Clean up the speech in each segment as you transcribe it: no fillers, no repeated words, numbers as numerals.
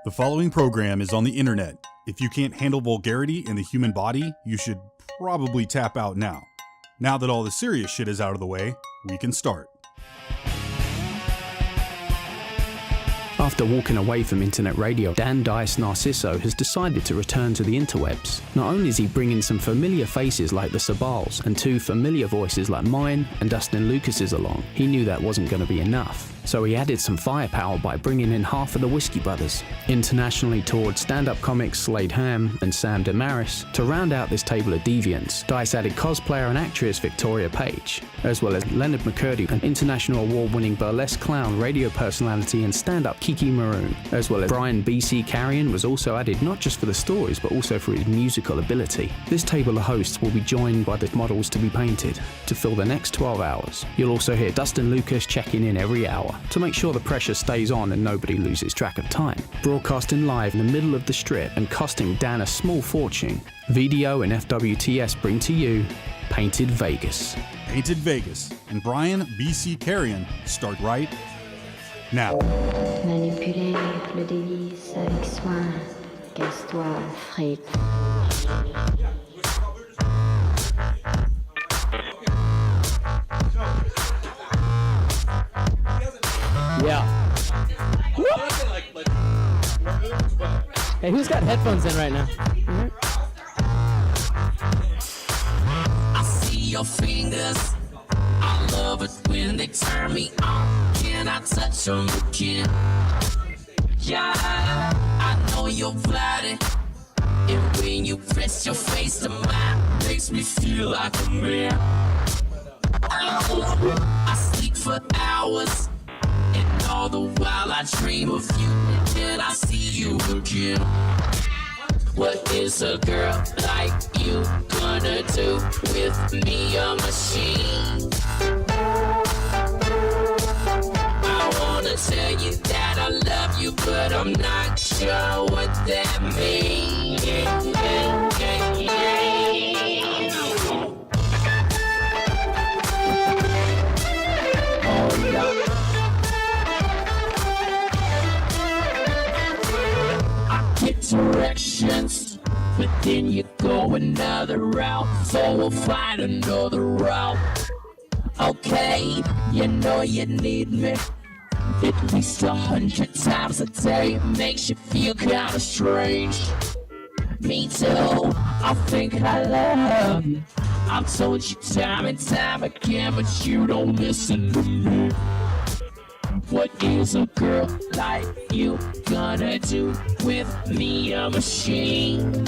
The following program is on the internet. If you can't handle vulgarity in the human body, you should probably tap out now. Now that all the serious shit is out of the way, we can start. After walking away from internet radio, Dan Dice Narciso has decided to return to the interwebs. Not only is he bringing some familiar faces like the Sabals and two familiar voices like mine and Dustin Lucas's along, he knew that wasn't going to be enough. So he added some firepower by bringing in half of the Whiskey Brothers. Internationally toured stand-up comics Slade Ham and Sam Damaris. To round out this table of deviants, Dice added cosplayer and actress Victoria Page, as well as Leonard McCurdy, an international award-winning burlesque clown, radio personality and stand-up Kiki Maroon, as well as Brian B.C. Carrion was also added not just for the stories but also for his musical ability. This table of hosts will be joined by the models to be painted to fill the next 12 hours. You'll also hear Dustin Lucas checking in every hour to make sure the pressure stays on and nobody loses track of time. Broadcasting live in the middle of the strip and costing Dan a small fortune, VDO and FWTS bring to you Painted Vegas. Painted Vegas and Brian B.C. Carrion start right now. Manipuler le délice avec soin, casse-toi, fric. Yeah. Hey, who's got headphones in right now? I see your fingers. I love it when they turn me on. Can I touch on your chin? Yeah, I know your body. And when you press your face to mine, makes me feel like a man. I sleep for hours. And all the while I dream of you, and then I see you again. What is a girl like you gonna do with me, a machine? I wanna tell you that I love you, but I'm not sure what that means. Oh, yeah. Directions, but then you go another route, so we'll find another route. Okay, you know you need me at least 100 times a day. It makes you feel kinda strange. Me too, I think I love you. I've told you time and time again, but you don't listen to me. What is a girl like you gonna do with me, a machine?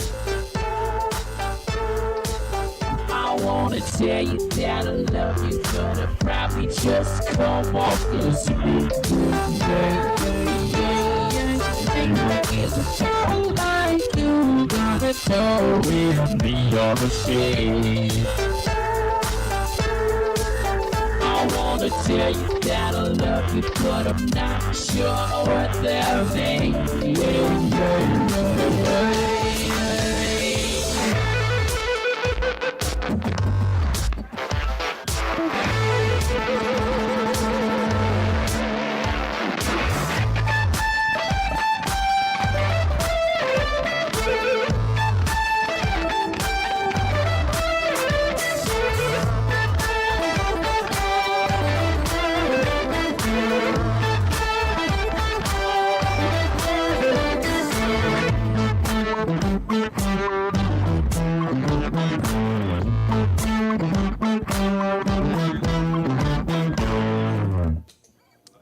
I wanna tell you that I love you, but I probably just come off as rude. What is a girl like you gonna do with me, a machine? I wanna tell you that I love you, but I'm not sure what that means.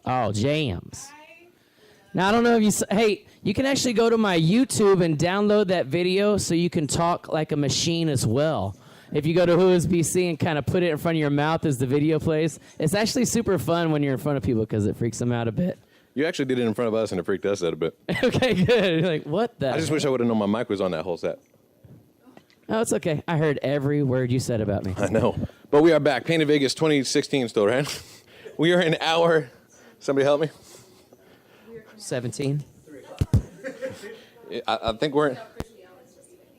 Oh, jams. Now, I don't know if you... Hey, you can actually go to my YouTube and download that video so you can talk like a machine as well. If you go to Who Is BC and kind of put it in front of your mouth as the video plays, it's actually super fun when you're in front of people because it freaks them out a bit. You actually did it in front of us and it freaked us out a bit. Okay, good. You're like, what the... I just wish I would have known my mic was on that whole set. Oh, it's okay. I heard every word you said about me. I know. But we are back. Painted Vegas 2016 still, right? We are in hour... Somebody help me? 17. I think we're in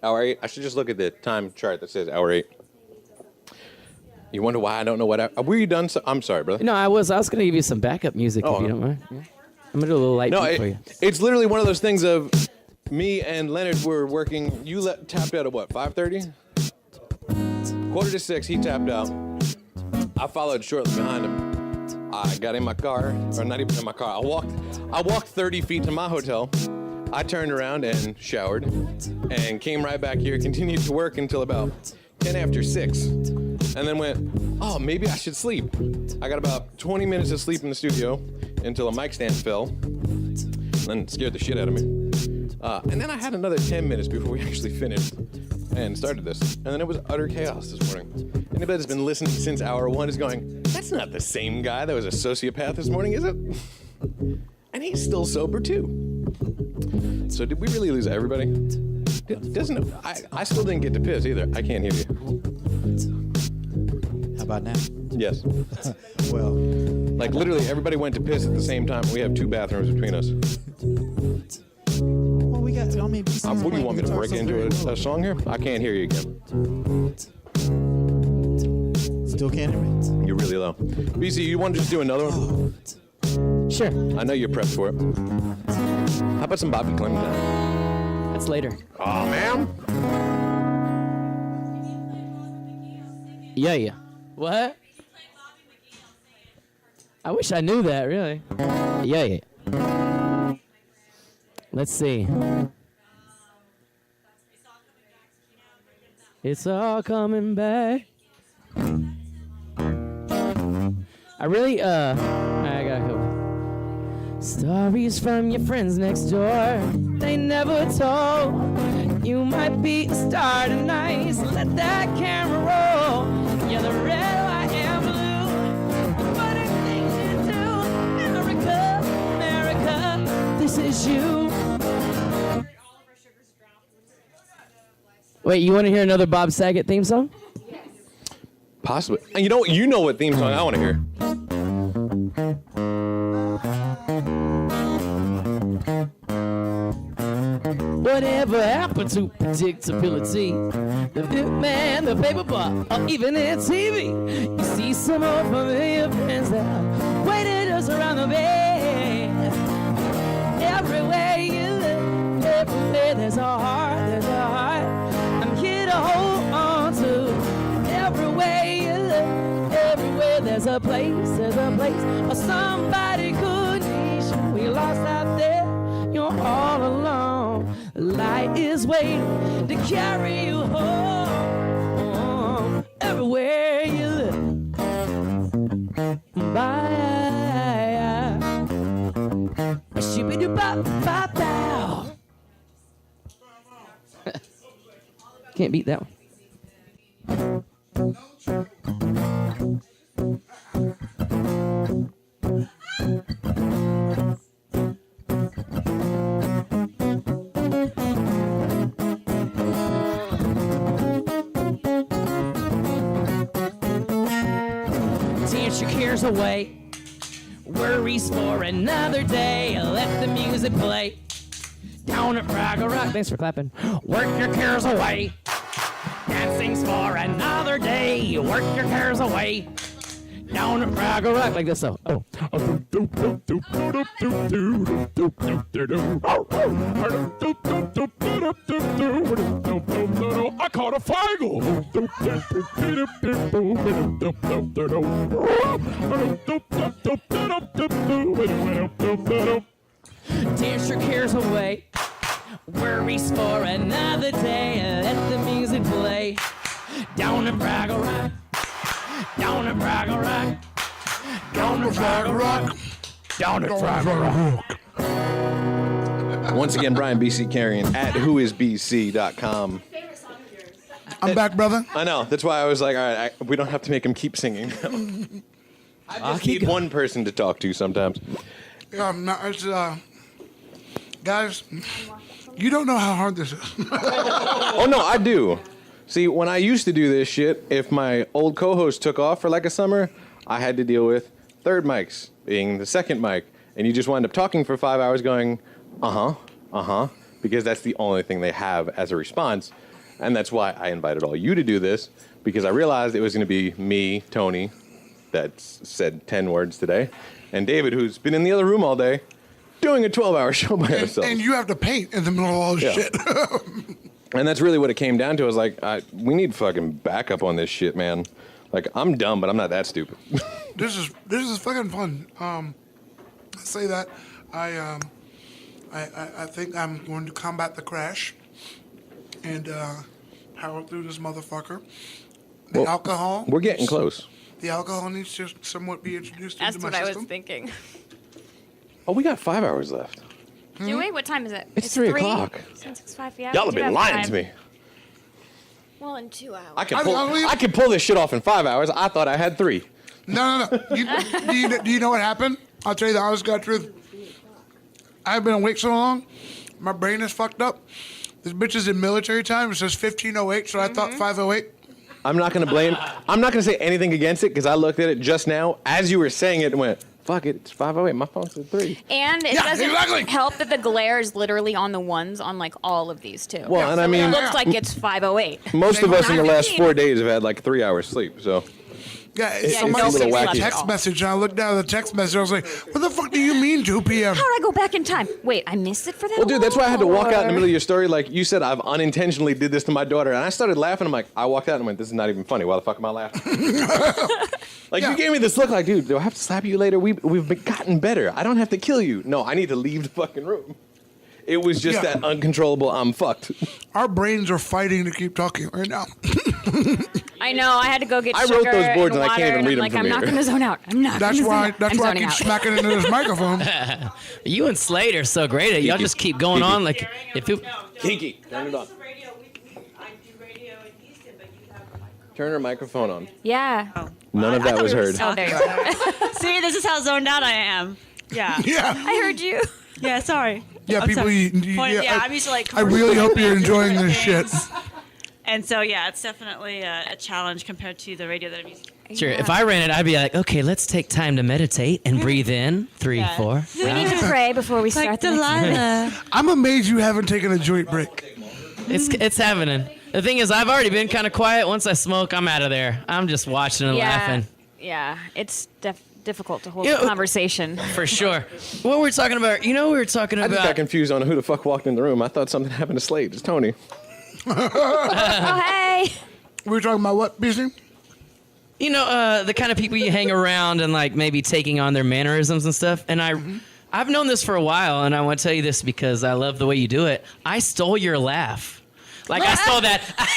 hour 8. I should just look at the time chart that says hour 8. You wonder why I don't know what were you done? I'm sorry, brother. No, I was going to give you some backup music if you don't mind. Yeah. I'm gonna do a little light No, beat for you. it's literally one of those things of me and Leonard were working. You tapped out at what, 5:30? 5:45, he tapped out. I followed shortly behind him. I got in my car, or not even in my car. I walked 30 feet to my hotel. I turned around and showered and came right back here, continued to work until about 10 after 6. And then went, oh, maybe I should sleep. I got about 20 minutes of sleep in the studio until a mic stand fell. And then scared the shit out of me. And then I had another 10 minutes before we actually finished and started this. And then it was utter chaos this morning. Anybody that's been listening since hour 1 is going, that's not the same guy that was a sociopath this morning, is it? And he's still sober too. So did we really lose everybody? I still didn't get to piss either. I can't hear you. How about now? Yes. Well, Like literally everybody went to piss at the same time. We have 2 bathrooms between us. well, we got. I mean, What do you want me to break into a song here? I can't hear you again. Still can't hear me. You're really low. BC, you want to just do another one? Sure. I know you're prepped for it. How about some Bobby Clement? That's later. Oh, man. Yeah. What? I wish I knew that, really. Yeah. Let's see. It's all coming back. I really, I gotta go. Stories from your friends next door. They never told. You might be a star tonight, so let that camera roll. You're the red, white, and blue. What are things you do? America, this is you. Wait, you want to hear another Bob Saget theme song? Possibly. And you know what theme song I want to hear. Whatever happened to predictability? The big man, the paper bar, or even in TV. You see some old familiar friends that waited us around the bend. Everywhere you look, everywhere there's a heart, I'm here to hold on to. Everywhere you look, everywhere there's a place, or somebody could need you. We lost out there, you're all alone. Light is waiting to carry you home. Everywhere you look, bye. Shoo-be-doo-bop-bop-bow. Can't beat that one. Dance your cares away, worries for another day. Let the music play. Down at Braga Rock. Thanks for clapping. Work your cares away. Dancing's for another day. Work your cares away. Down at Braga Rock. Like this though. Oh. I caught a fagel. Dance your cares away. Worries for another day. Let the music play. Down at Braga Rock. Down at Braga Rock. Down at Braga Rock. Down at Braga Rock. Once again, Brian BC Carrion at whoisbc.com. I'm back, brother. I know. That's why I was like, all right, we don't have to make him keep singing. I just need one person to talk to sometimes. No, it's, guys, you don't know how hard this is. Oh, no, I do. See, when I used to do this shit, if my old co-host took off for like a summer, I had to deal with third mics, being the second mic. And you just wind up talking for 5 hours going, because that's the only thing they have as a response. And that's why I invited all you to do this, because I realized it was going to be me, Tony, that said 10 words today, and David, who's been in the other room all day, doing a 12-hour show by ourselves. And you have to paint in the middle of all this shit. And that's really what it came down to. I was like, we need fucking backup on this shit, man. Like, I'm dumb, but I'm not that stupid. This is fucking fun. I say that I think I'm going to combat the crash and power through this motherfucker. The alcohol. We're getting close. The alcohol needs to somewhat be introduced That's into my what I system. was thinking. Oh, we got 5 hours left. Do we? What time is it? It's 3 o'clock. 6:05. Yeah. Y'all we have do been lying time. to me. Well, in 2 hours. I can pull this shit off in 5 hours. I thought I had 3. No. Do you know what happened? I'll tell you the honest God truth. I've been awake so long, my brain is fucked up. This bitch is in military time. It says 15:08, so I thought 5:08. I'm not going to say anything against it because I looked at it just now as you were saying it and went, fuck it, it's 5:08. My phone said 3. And it doesn't help that the glare is literally on the ones on like all of these too. Well, and I mean, it looks like it's 5:08. Most of us in the last 4 days have had like 3 hours sleep, so. Yeah, It's somebody a little sent me a wacky. text message, and I looked down at the text message. I was like, "What the fuck do you mean 2 p.m.?" How did I go back in time? Wait, I missed it for that. Well, dude, that's why I had to walk out in the long? middle of your story. Like you said, I've unintentionally did this to my daughter, and I started laughing. I'm like, I walked out and went, "This is not even funny. Why the fuck am I laughing?" Like you gave me this look, like, dude, do I have to slap you later? We've gotten better. I don't have to kill you. No, I need to leave the fucking room. It was just that uncontrollable. I'm fucked. Our brains are fighting to keep talking right now. I know. I had to go get I sugar wrote those boards and I water, can't even read them like, from I'm here. not going to zone out. I'm not. That's gonna why. zone out. That's I'm why I zoning keep out. smacking into this microphone. You and Slade are so great at it. Y'all just keep going on like if you. Kinky, turn it on. Turn her microphone on. Yeah. None of that was heard. Oh, there you are. See, this is how zoned out I am. Yeah. Yeah. I heard you. Yeah, sorry. Yeah, I'm people. sorry. Yeah, I'm used to like. I really hope you're enjoying this shit. And so, yeah, it's definitely a challenge compared to the radio that I'm used to. Sure, if I ran it, I'd be like, okay, let's take time to meditate and breathe in 3, Yeah. 4. We need to pray before we start the next I'm amazed you haven't taken a joint break. It's happening. The thing is, I've already been kind of quiet. Once I smoke, I'm out of there. I'm just watching and laughing. Yeah, it's difficult to hold Yeah, a conversation. For sure. What were we talking about? We were talking I just got about. confused on who the fuck walked in the room. I thought something happened to Slade. It's Tony. Oh, hey. We were talking about what, BC? The kind of people you hang around and like maybe taking on their mannerisms and stuff. And I've known this for a while, and I want to tell you this because I love the way you do it. I stole your laugh. Like I stole that. Like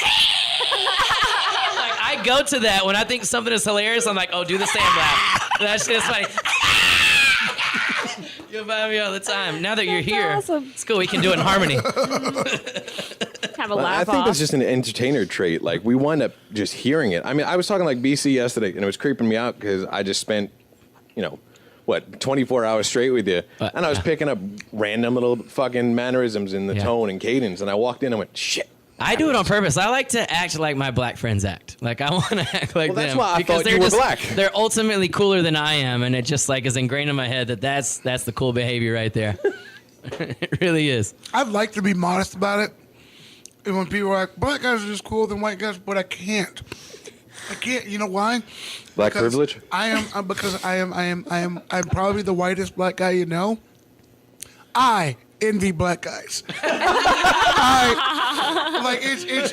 I go to that when I think something is hilarious. I'm like, oh, do the same laugh. That shit is funny. You find me all the time. Now that you're here, awesome. it's cool. We can do it in harmony. Have a I laugh think off. that's just an entertainer trait. Like we wind up just hearing it. I mean, I was talking like BC yesterday, and it was creeping me out because I just spent, 24 hours straight with you, and I was picking up random little fucking mannerisms in the tone and cadence, and I walked in and went, shit. I do it on purpose. I like to act like my black friends act. Like I want to act like them. Well, that's why I because thought you were black. They're ultimately cooler than I am, and it just like is ingrained in my head that's the cool behavior right there. It really is. I'd like to be modest about it. And when people are like, black guys are just cooler than white guys, but I can't. You know why? Black Because privilege? I'm probably the whitest black guy you know. I envy black guys.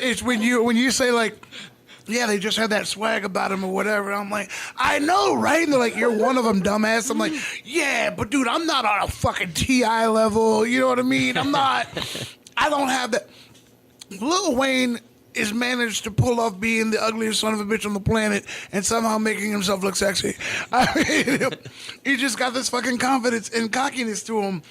It's when you say like, yeah, they just have that swag about them or whatever. I'm like, I know, right? And they're like, you're one of them, dumbass. I'm like, yeah, but dude, I'm not on a fucking TI level. You know what I mean? I don't have that. Lil Wayne is managed to pull off being the ugliest son of a bitch on the planet and somehow making himself look sexy. I mean, he just got this fucking confidence and cockiness to him.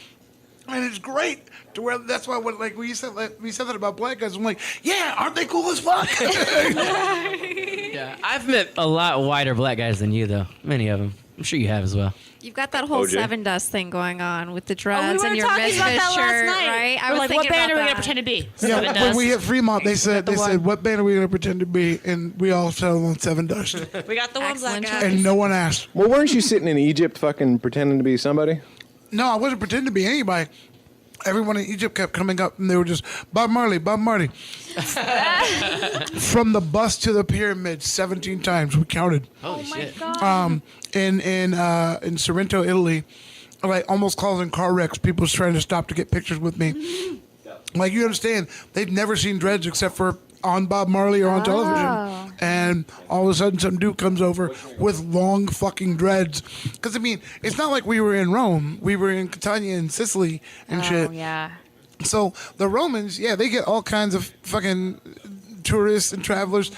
And it's great to where that's why when we said that about black guys, I'm like, yeah, aren't they cool as fuck? Yeah, I've met a lot whiter black guys than you though. Many of them. I'm sure you have as well. You've got that whole OJ? Seven Dust thing going on with the We dreads were and your talking about Misfits that shirt, last night. right? I We're was like, what thinking band are we about going to that. pretend to be? Yeah, Seven when Dust. we hit Fremont, they said, what band are we going to pretend to be? And we all settled on Seven Dust. We got the one black Excellent guy. choice. And no one asked. Well, weren't you sitting in Egypt fucking pretending to be somebody? No, I wasn't pretending to be anybody. Everyone in Egypt kept coming up and they were just, Bob Marley. From the bus to the pyramid 17 times, we counted. Holy shit. God. In Sorrento, Italy, like almost causing car wrecks. People's trying to stop to get pictures with me. Like, you understand, they've never seen dreads except for on Bob Marley or on television. And all of a sudden some dude comes over with long fucking dreads. Because, I mean, it's not like we were in Rome. We were in Catania and Sicily and shit. Yeah. So the Romans, yeah, they get all kinds of fucking tourists and travelers.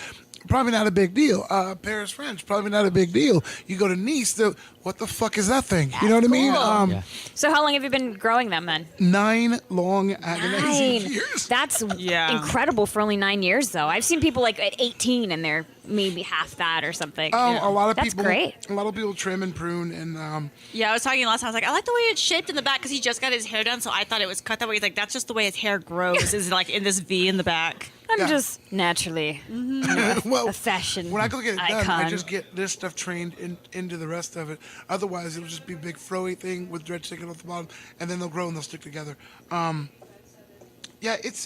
Probably not a big deal. Paris, France, probably not a big deal. You go to Nice, what the fuck is that thing? You know what I mean? So how long have you been growing them then? 9 long agonizing years. That's incredible for only 9 years, though. I've seen people like at 18 and they're maybe half that or something. A lot of That's people. great. A lot of people trim and prune and. Yeah, I was talking last time. I was like, I like the way it's shaped in the back because he just got his hair done, so I thought it was cut that way. He's like, that's just the way his hair grows, is like in this V in the back. I'm just naturally a fashion when I go get it icon. done, I just get this stuff trained into the rest of it. Otherwise, it'll just be a big froey thing with dread sticking off the bottom, and then they'll grow and they'll stick together. Yeah, it's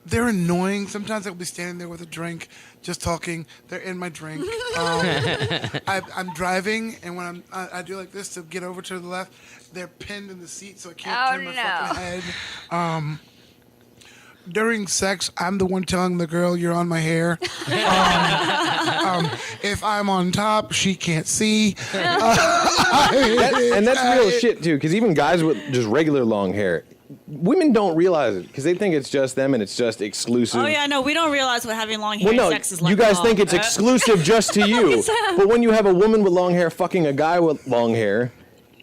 they're annoying. Sometimes I'll be standing there with a drink, just talking. They're in my drink. I'm driving, and when I do like this to get over to the left, they're pinned in the seat, so I can't turn my fucking head. During sex, I'm the one telling the girl, "You're on my hair." If I'm on top, she can't see. And that's real shit too, because even guys with just regular long hair, women don't realize it because they think it's just them and it's just exclusive. Oh yeah, no, we don't realize what having long hair sex is like. You guys think it's exclusive just to you, but when you have a woman with long hair fucking a guy with long hair,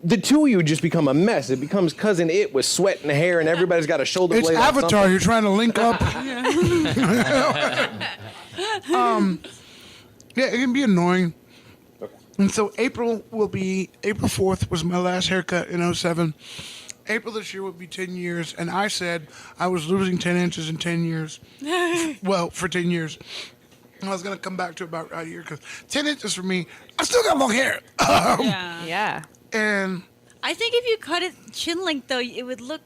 the two of you just become a mess. It becomes Cousin It with sweat and hair, and everybody's got a shoulder blade. It's Avatar. You're trying to link up. Yeah, it can be annoying. Okay. And so April 4th was my last haircut in 2007. April this year will be 10 years, and I said I was losing 10 inches in 10 years. Well, for 10 years. I was going to come back to about right here, because 10 inches for me, I still got long hair. Yeah. And I think if you cut it chin length, though, it would look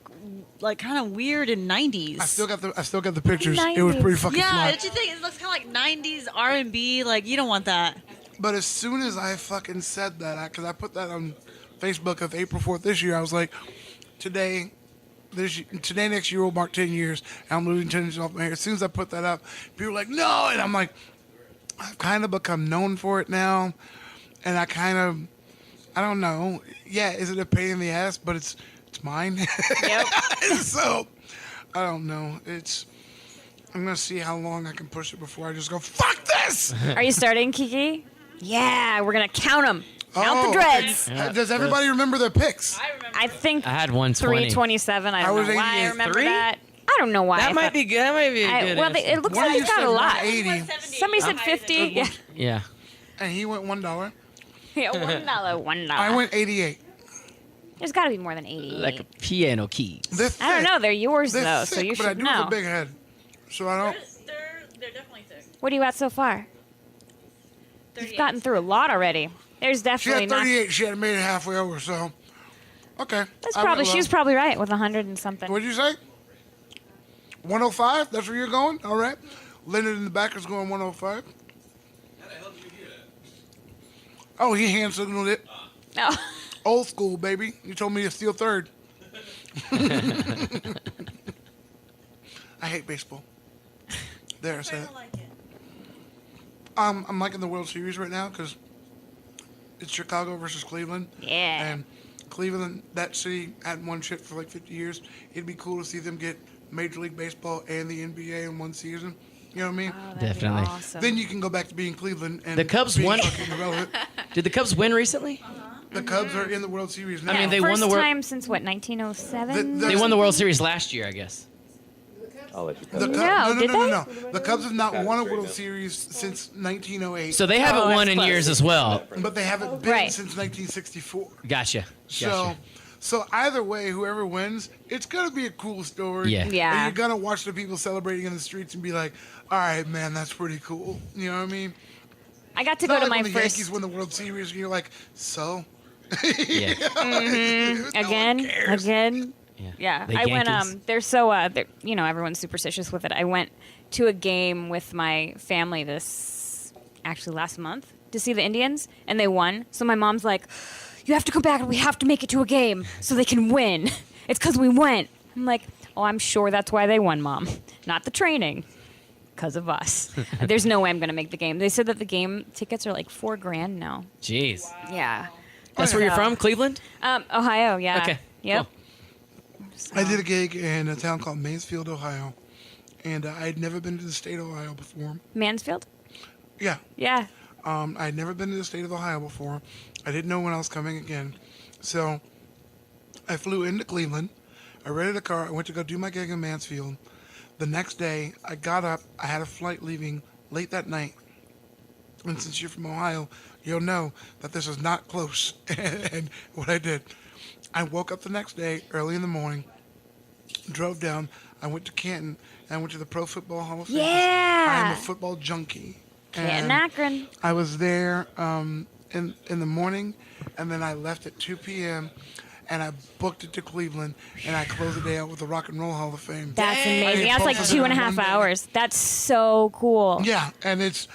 like kind of weird in 90s. I still got the pictures. 90s. It was pretty fucking Yeah, fly. don't you think it looks kind of like 90s R&B? Like, you don't want that. But as soon as I fucking said that, because I put that on Facebook of April 4th this year, I was like, today next year will mark 10 years, and I'm losing 10 inches off my hair. As soon as I put that up, people were like, no, and I'm like, I've kind of become known for it now, and I don't know. Yeah, is it a pain in the ass? But it's mine. Yep. So, I don't know. I'm going to see how long I can push it before I just go, fuck this! Are you starting, Kiki? Yeah, we're going to count them. Count the dreads. Okay. Does everybody remember their picks? I think I had 120. 327. I don't know why I remember that. I don't know why. That might be good. That might be a good. Well, it looks like he's got a lot. 80. Somebody said 50. Yeah. Yeah. And he went $1. Yeah, $1. I went 88. There's got to be more than 80. Like a piano key. I don't know. They're yours, they're though, thick, so you but I should do know. have a big head. So I don't... They're definitely thick. What are you at so far? 38. You've gotten through a lot already. There's She definitely had 38. She had made it halfway over, so... Okay. She was probably right with 100 and something. What'd you say? 105? That's where you're going? All right. Leonard in the back is going 105. Oh, he hand signaled it. No. Old school, baby. You told me to steal third. I hate baseball. There, I said it. I'm liking the World Series right now because it's Chicago versus Cleveland. Yeah. And Cleveland, that city, hadn't won shit for like 50 years. It'd be cool to see them get Major League Baseball and the NBA in one season. You know what I mean? Oh, Definitely. Awesome. Then you can go back to being Cleveland. And The Cubs being won. fucking irrelevant. Did the Cubs win recently? The Cubs are in the World Series now. I mean, they First won the World. time since what, 1907? They won the World Series last year, I guess. I'll let you The go. Cubs, did they? no. The Cubs have not won a World Series since 1908. So they haven't won in years as well. But they haven't been Right. since 1964. Gotcha. So either way, whoever wins, it's gonna be a cool story. Yeah. Yeah. And you're gonna watch the people celebrating in the streets and be like, "All right, man, that's pretty cool." You know what I mean? I got to It's go not to like my when the first. Yankees win the World Series, and you're like, "So." Yeah. Again. Yeah. The I went. Yankees. They're so. Everyone's superstitious with it. I went to a game with my family last month to see the Indians, and they won. So my mom's like, you have to come back and we have to make it to a game so they can win. It's because we went. I'm like, oh, I'm sure that's why they won, Mom. Not the training. Because of us. There's no way I'm going to make the game. They said that the game tickets are like $4,000 now. Jeez. Yeah. That's where you're from, Cleveland? Ohio, yeah. Okay. Yep. I did a gig in a town called Mansfield, Ohio, and I had never been to the state of Ohio before. Mansfield? Yeah. Yeah. I had never been to the state of Ohio before. I didn't know when I was coming again. So I flew into Cleveland. I rented a car. I went to go do my gig in Mansfield. The next day, I got up. I had a flight leaving late that night. And since you're from Ohio, you'll know that this is not close. And what I did, I woke up the next day early in the morning, drove down. I went to Canton. And I went to the Pro Football Hall of Fame. Yeah. I'm a football junkie. Canton, Akron. I was there in the morning, and then I left at 2 p.m., and I booked it to Cleveland, and I closed the day out with the Rock and Roll Hall of Fame. That's I amazing. did That's both like of them in 2.5 one day. hours. That's so cool. Yeah, and it's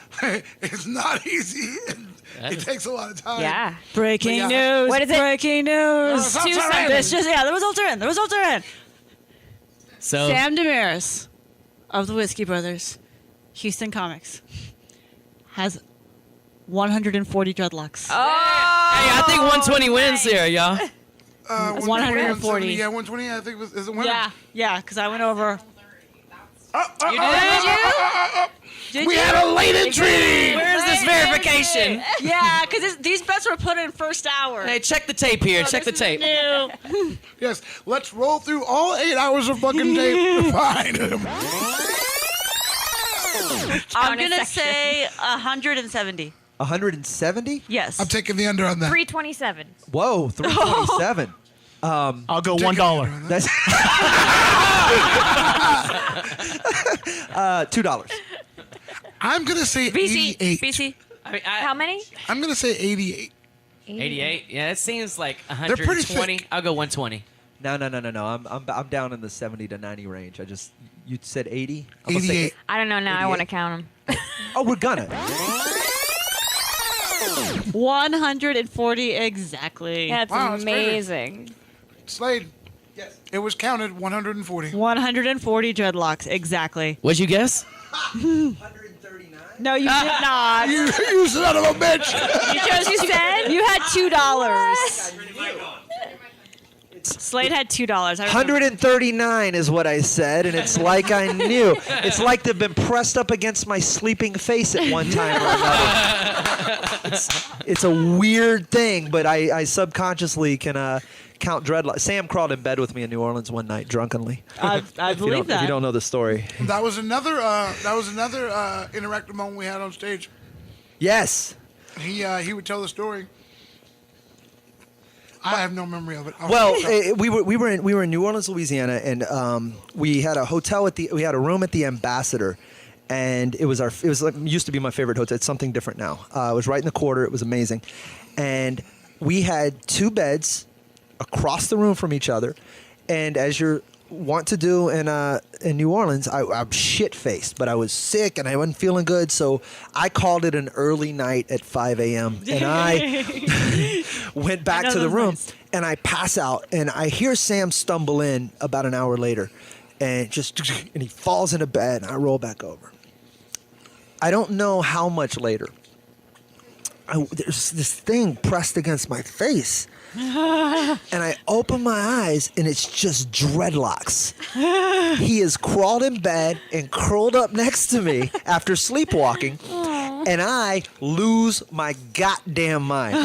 not easy. It takes a lot of time. Yeah. Breaking But yeah. news. What is it? Breaking news. The results are in. The results are in. The results are in. So Sam Damaris of the Whiskey Brothers, Houston Comics, has 140 dreadlocks. hey, I think 120 wins here, y'all. 140. Yeah, 120. I think is a winner. Yeah, because I went over. You did? Did We you? had a late entry. Where's this verification? Yeah, because these bets were put in first hour. Hey, check the tape here. Check the tape. No. Yes, let's roll through all 8 hours of fucking tape to find him. I'm going to say 170. 170? Yes. I'm taking the under on that. 327. Whoa, 327. I'll go $1. That's $2. I'm gonna say 88. BC. I mean, How many? I'm gonna say 88. 88? Yeah, it seems like They're pretty 120. thick. I'll go 120. No. I'm down in the 70 to 90 range. You said 80? I'm gonna say 88. I don't know now. I 88? want to count them. Oh, we're gonna. 140 exactly. That's Wow, that's crazy. amazing. Slade. Yes. It was counted 140. 140 dreadlocks, exactly. What'd you guess? 139? No, you did not. You son of a bitch. You said you had $2. Slade had $2. I remember. 139 is what I said, and it's like I knew. It's like they've been pressed up against my sleeping face at one time or another. It's a weird thing, but I subconsciously can count dreadlocks. Sam crawled in bed with me in New Orleans one night, drunkenly. I believe If that. you don't know the story. That was another interactive moment we had on stage. Yes. He would tell the story. I have no memory of it. Well, we were in New Orleans, Louisiana, and we had a room at the Ambassador, and it was used to be my favorite hotel. It's something different now. It was right in the quarter. It was amazing, and we had 2 beds across the room from each other, and as you're wont to do in New Orleans, I'm shit-faced, but I was sick and I wasn't feeling good, so I called it an early night at 5 a.m. and I went back to the room and I pass out and I hear Sam stumble in about an hour later and he falls into bed and I roll back over. I don't know how much later. There's this thing pressed against my face. And I open my eyes, and it's just dreadlocks. He has crawled in bed and curled up next to me after sleepwalking, and I lose my goddamn mind.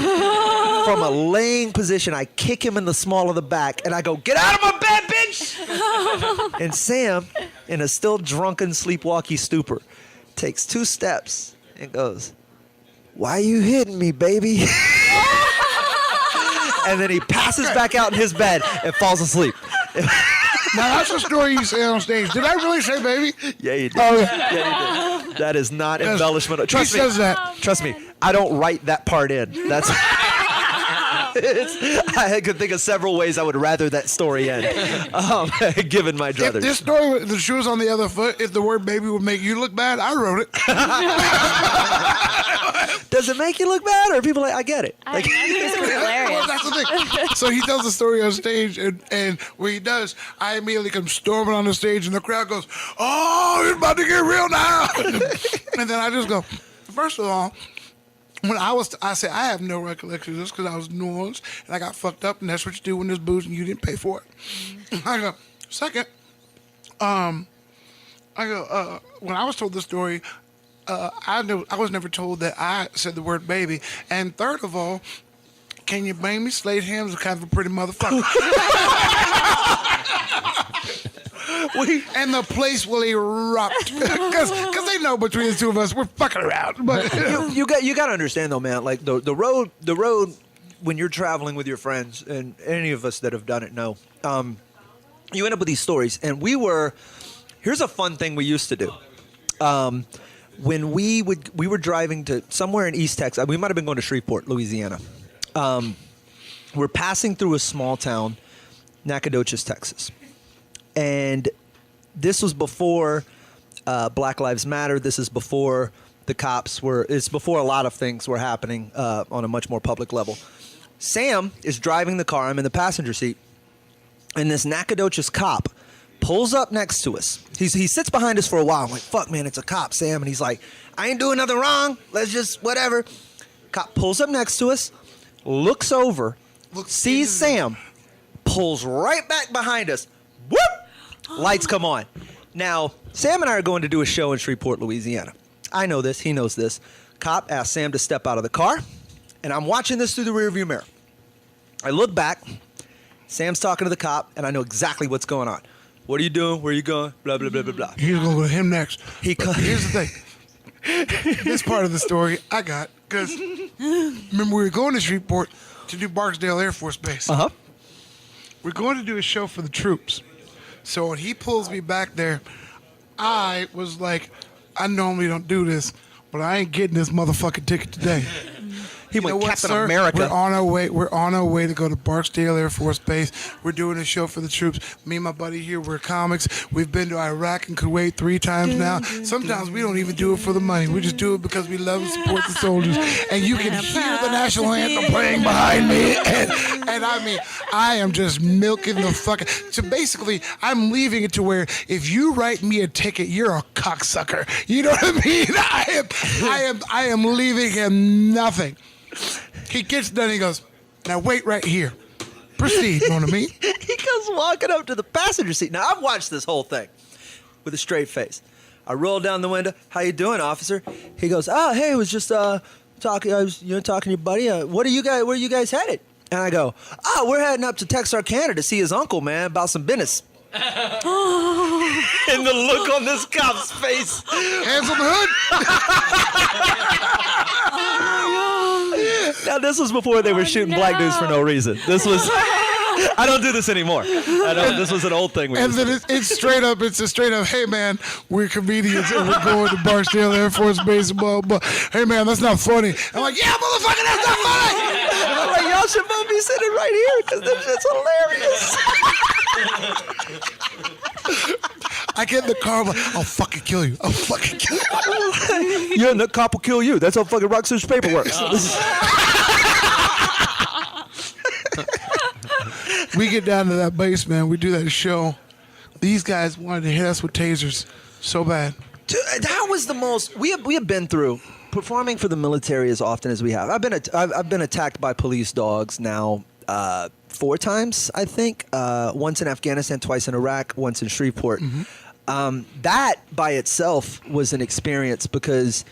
From a laying position, I kick him in the small of the back, and I go, "Get out of my bed, bitch!" And Sam, in a still drunken, sleepwalky stupor, takes 2 steps and goes, "Why you hitting me, baby?" And then he passes back out in his bed and falls asleep. Now that's a story you say on stage. Did I really say baby? Yeah, you did. Oh, Yeah, you did. That is not embellishment. Trust me. says that. Trust me. I don't write that part in. That's. I could think of several ways I would rather that story end, given my If druthers. this story, the shoe was on the other foot, if the word baby would make you look bad, I wrote it. Does it make you look bad, or are people like, I get it? Like, It's hilarious. Well, that's the thing. So he tells the story on stage, and when he does, I immediately come storming on the stage, and the crowd goes, "Oh, it's about to get real now!" And then I just go, first of all, when I said I have no recollection of this because I was in New Orleans and I got fucked up, and that's what you do when there's booze and you didn't pay for it. I go, second, when I was told the story, I was never told that I said the word baby. And third of all, can you blame me? Slade Ham's kind of a pretty motherfucker. And the place will erupt because they know between the two of us we're fucking around. But you got to understand though, man. Like the road when you're traveling with your friends, and any of us that have done it know, you end up with these stories. And here's a fun thing we used to do. When we were driving to somewhere in East Texas, we might have been going to Shreveport, Louisiana. We're passing through a small town, Nacogdoches, Texas. And this was before Black Lives Matter. This is before the cops it's before a lot of things were happening on a much more public level. Sam is driving the car. I'm in the passenger seat. And this Nacogdoches cop pulls up next to us. He sits behind us for a while. I'm like, fuck, man, it's a cop, Sam. And he's like, I ain't doing nothing wrong. Let's just, whatever. Cop pulls up next to us, looks over, sees Sam, pulls right back behind us. Whoop! Lights come on. Now, Sam and I are going to do a show in Shreveport, Louisiana. I know this. He knows this. Cop asks Sam to step out of the car, and I'm watching this through the rearview mirror. I look back. Sam's talking to the cop, and I know exactly what's going on. What are you doing? Where are you going? Blah, blah, blah, blah, blah. He's going to go to him next. Here's the thing. This part of the story I got, because remember we were going to Shreveport to do Barksdale Air Force Base. Uh-huh. We're going to do a show for the troops. So when he pulls me back there, I was like, I normally don't do this, but I ain't getting this motherfucking ticket today. He went Captain America. We're on our way to go to Barksdale Air Force Base. We're doing a show for the troops. Me and my buddy here, we're comics. We've been to Iraq and Kuwait 3 times now. Sometimes we don't even do it for the money. We just do it because we love and support the soldiers. And you can hear the national anthem playing behind me. And I mean, I am just milking the fucking. So basically, I'm leaving it to where if you write me a ticket, you're a cocksucker. You know what I mean? I am leaving him nothing. He gets done, he goes, now wait right here. Proceed, you know what I mean? He goes walking up to the passenger seat. Now, I've watched this whole thing with a straight face. I roll down the window. How you doing, officer? He goes, oh, hey, I was just talking. I was talking to your buddy. Where are you guys headed? And I go, we're heading up to Texarkana to see his uncle, man, about some business. And the look on this cop's face. Hands on the hood. Now, this was before they were shooting black dudes for no reason. This was... I don't do this anymore. This was an old thing. And then it's straight up, hey man, we're comedians and we're going to Barksdale Air Force Base, blah, blah. Hey man, that's not funny. I'm like, yeah, motherfucker, that's not funny. I'm like, y'all should both be sitting right here because this shit's hilarious. I get in the car, I'm like, I'll fucking kill you. I'll fucking kill you. Yeah, the cop will kill you. That's how fucking rock scissors paper works. We get down to that base, man. We do that show. These guys wanted to hit us with tasers so bad. Dude, that was the most we have been through performing for the military as often as we have. I've been attacked by police dogs now 4 times, I think. Once in Afghanistan, twice in Iraq, once in Shreveport. Mm-hmm. That by itself was an experience because.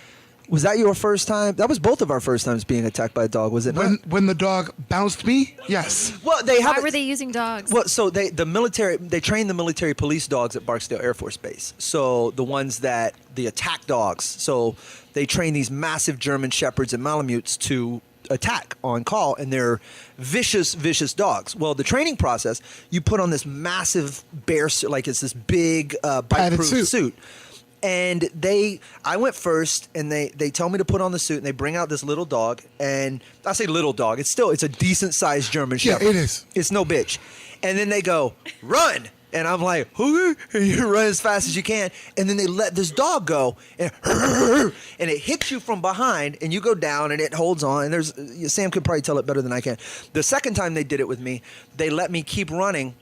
Was that your first time? That was both of our first times being attacked by a dog, was it not? When the dog bounced me? Yes. Well, Why were they using dogs? Well, so they train the military police dogs at Barksdale Air Force Base. So the ones the attack dogs. So they train these massive German Shepherds and Malamutes to attack on call, and they're vicious, vicious dogs. Well, the training process, you put on this massive bear suit, like it's this big bite-proof suit. And I went first, and they tell me to put on the suit, and they bring out this little dog, and I say little dog, it's a decent-sized German Shepherd. Yeah, it is. It's no bitch. And then they go, run. And I'm like, and you run as fast as you can. And then they let this dog go, and it hits you from behind, and you go down, and it holds on. And Sam could probably tell it better than I can. The second time they did it with me, they let me keep running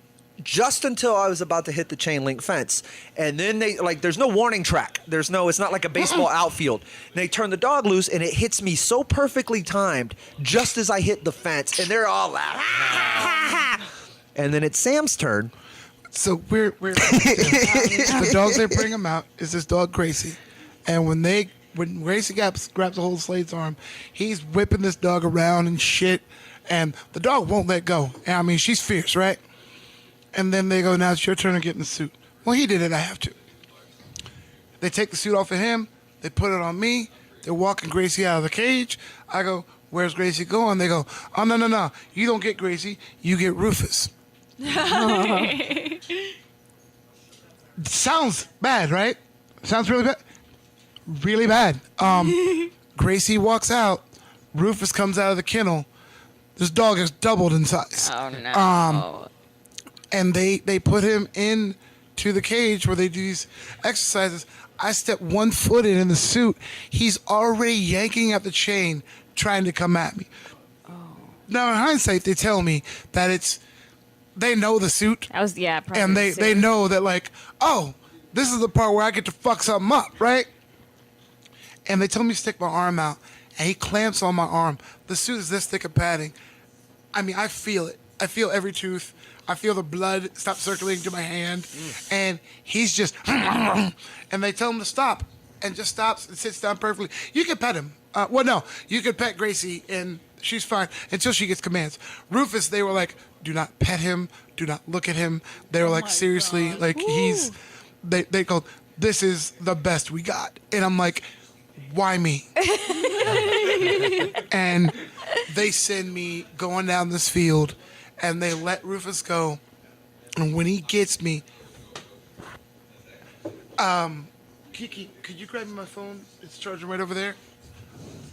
just until I was about to hit the chain link fence. And then there's no warning track. It's not like a baseball outfield. And they turn the dog loose, and it hits me so perfectly timed just as I hit the fence. And they're all like, and then it's Sam's turn. So we're the dog they bring him out is this dog Gracie. And when Gracie grabs a hold of Slade's arm, he's whipping this dog around and shit. And the dog won't let go. And I mean, she's fierce, right? And then they go, now it's your turn to get in the suit. Well, he did it, I have to. They take the suit off of him. They put it on me. They're walking Gracie out of the cage. I go, where's Gracie going? They go, oh, no. You don't get Gracie. You get Rufus. Sounds bad, right? Sounds really bad. Really bad. Gracie walks out. Rufus comes out of the kennel. This dog has doubled in size. Oh, no. And they put him in to the cage where they do these exercises. I step 1 foot in the suit. He's already yanking at the chain, trying to come at me. Oh. Now, in hindsight, they tell me that they know the suit. Probably and they know that, like, oh, this is the part where I get to fuck something up, right? And they tell me to stick my arm out, and he clamps on my arm. The suit is this thick of padding. I mean, I feel it. I feel every tooth. I feel the blood stop circulating to my hand, and he's just, and they tell him to stop, and just stops and sits down perfectly. You can pet him. No, you can pet Gracie, and she's fine until she gets commands. Rufus, they were like, do not pet him, do not look at him. They were like, seriously, God. Like they go, this is the best we got, and I'm like, why me? And they send me going down this field. And they let Rufus go. And when he gets me, Kiki, could you grab me my phone? It's charging right over there.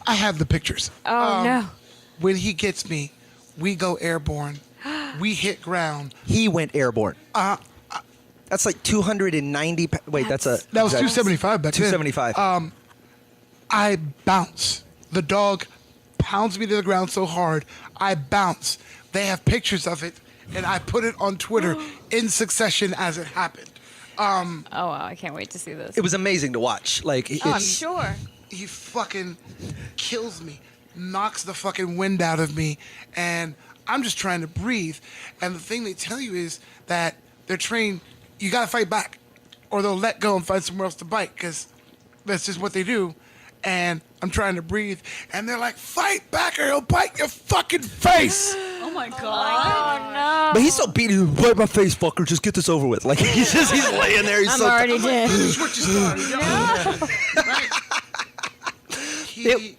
I have the pictures. Oh, no. When he gets me, we go airborne. We hit ground. He went airborne. That's like 290. Wait, that was 275 back then. 275. I bounce. The dog pounds me to the ground so hard, I bounce. They have pictures of it, and I put it on Twitter in succession as it happened. Oh, wow, I can't wait to see this. It was amazing to watch. I'm sure. He fucking kills me, knocks the fucking wind out of me, and I'm just trying to breathe. And the thing they tell you is that they're trained, you gotta fight back, or they'll let go and find somewhere else to bite, because that's just what they do. And I'm trying to breathe, and they're like, fight back or he'll bite your fucking face. Oh my God. Oh, no. But he's so beaten. Bite my face, fucker. Just get this over with. Like, he's laying there. He's I'm already dead. This is what you started. Right?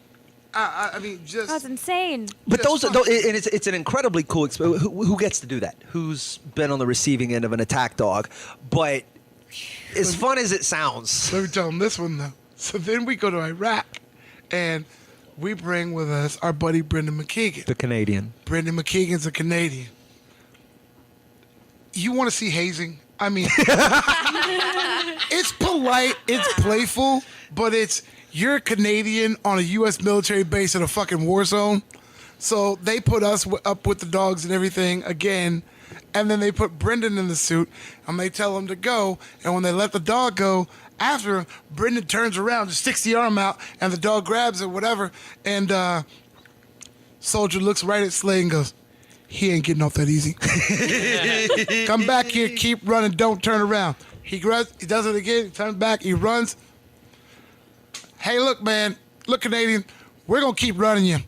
I mean, just. That's insane. But and it's an incredibly cool experience. Who gets to do that? Who's been on the receiving end of an attack dog? But as fun as it sounds. Let me tell them this one, though. So then we go to Iraq, and we bring with us our buddy Brendan McKeegan. The Canadian. Brendan McKeegan's a Canadian. You want to see hazing? I mean, it's polite, it's playful, but you're a Canadian on a U.S. military base in a fucking war zone. So they put us up with the dogs and everything again, and then they put Brendan in the suit, and they tell him to go, and when they let the dog go, after him, Brendan turns around, just sticks the arm out, and the dog grabs it, whatever. And Soldier looks right at Slade and goes, he ain't getting off that easy. Come back here, keep running, don't turn around. He does it again, he turns back, he runs. Hey, look, man, look, Canadian, we're going to keep running you.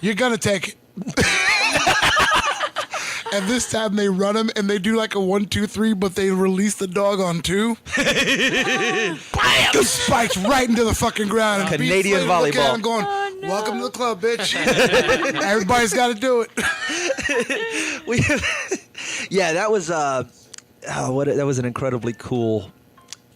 You're going to take it. And this time they run him and they do like a 1, 2, 3, but they release the dog on 2. Bam! Just spikes right into the fucking ground. And Canadian volleyball. I'm going, welcome to the club, bitch. Everybody's got to do it. Yeah, that was that was an incredibly cool.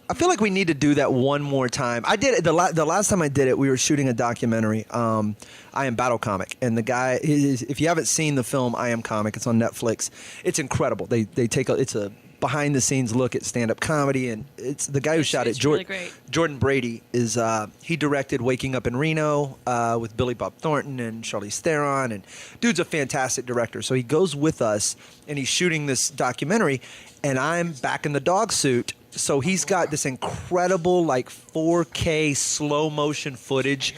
I feel like we need to do that one more time. I did it the last time I did it. We were shooting a documentary. I Am Battle Comic, and the guy is, if you haven't seen the film I Am Comic, it's on Netflix. It's incredible. It's a behind the scenes look at stand up comedy, and it's the guy who shot it. It's really great. Jordan Brady is he directed Waking Up in Reno with Billy Bob Thornton and Charlize Theron, and dude's a fantastic director. So he goes with us, and he's shooting this documentary, and I'm back in the dog suit. So he's got this incredible, like 4K slow motion footage.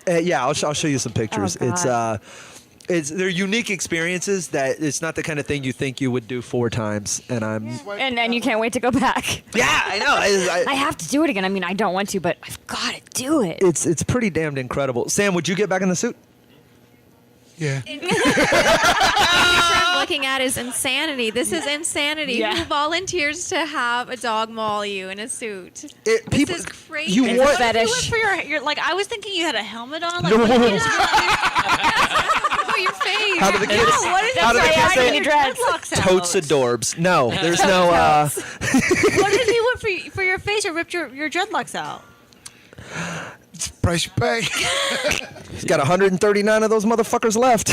Yeah, I'll show you some pictures. They're unique experiences that it's not the kind of thing you think you would do 4 times, and and you can't wait to go back. Yeah, I know. I have to do it again. I mean, I don't want to, but I've got to do it. It's pretty damned incredible. Sam, would you get back in the suit? Yeah. I'm looking at is insanity. This is insanity. Yeah. Who volunteers to have a dog maul you in a suit? This is crazy. You It's want a fetish. For your like, I was thinking you had a helmet on. Like, No. what do you your face. How do the kids? what is How do the that? kids say? Your dreadlocks out. Totes adorbs. No, there's no. What did he want for your face or ripped your dreadlocks out? It's the price you pay. He's got 139 of those motherfuckers left.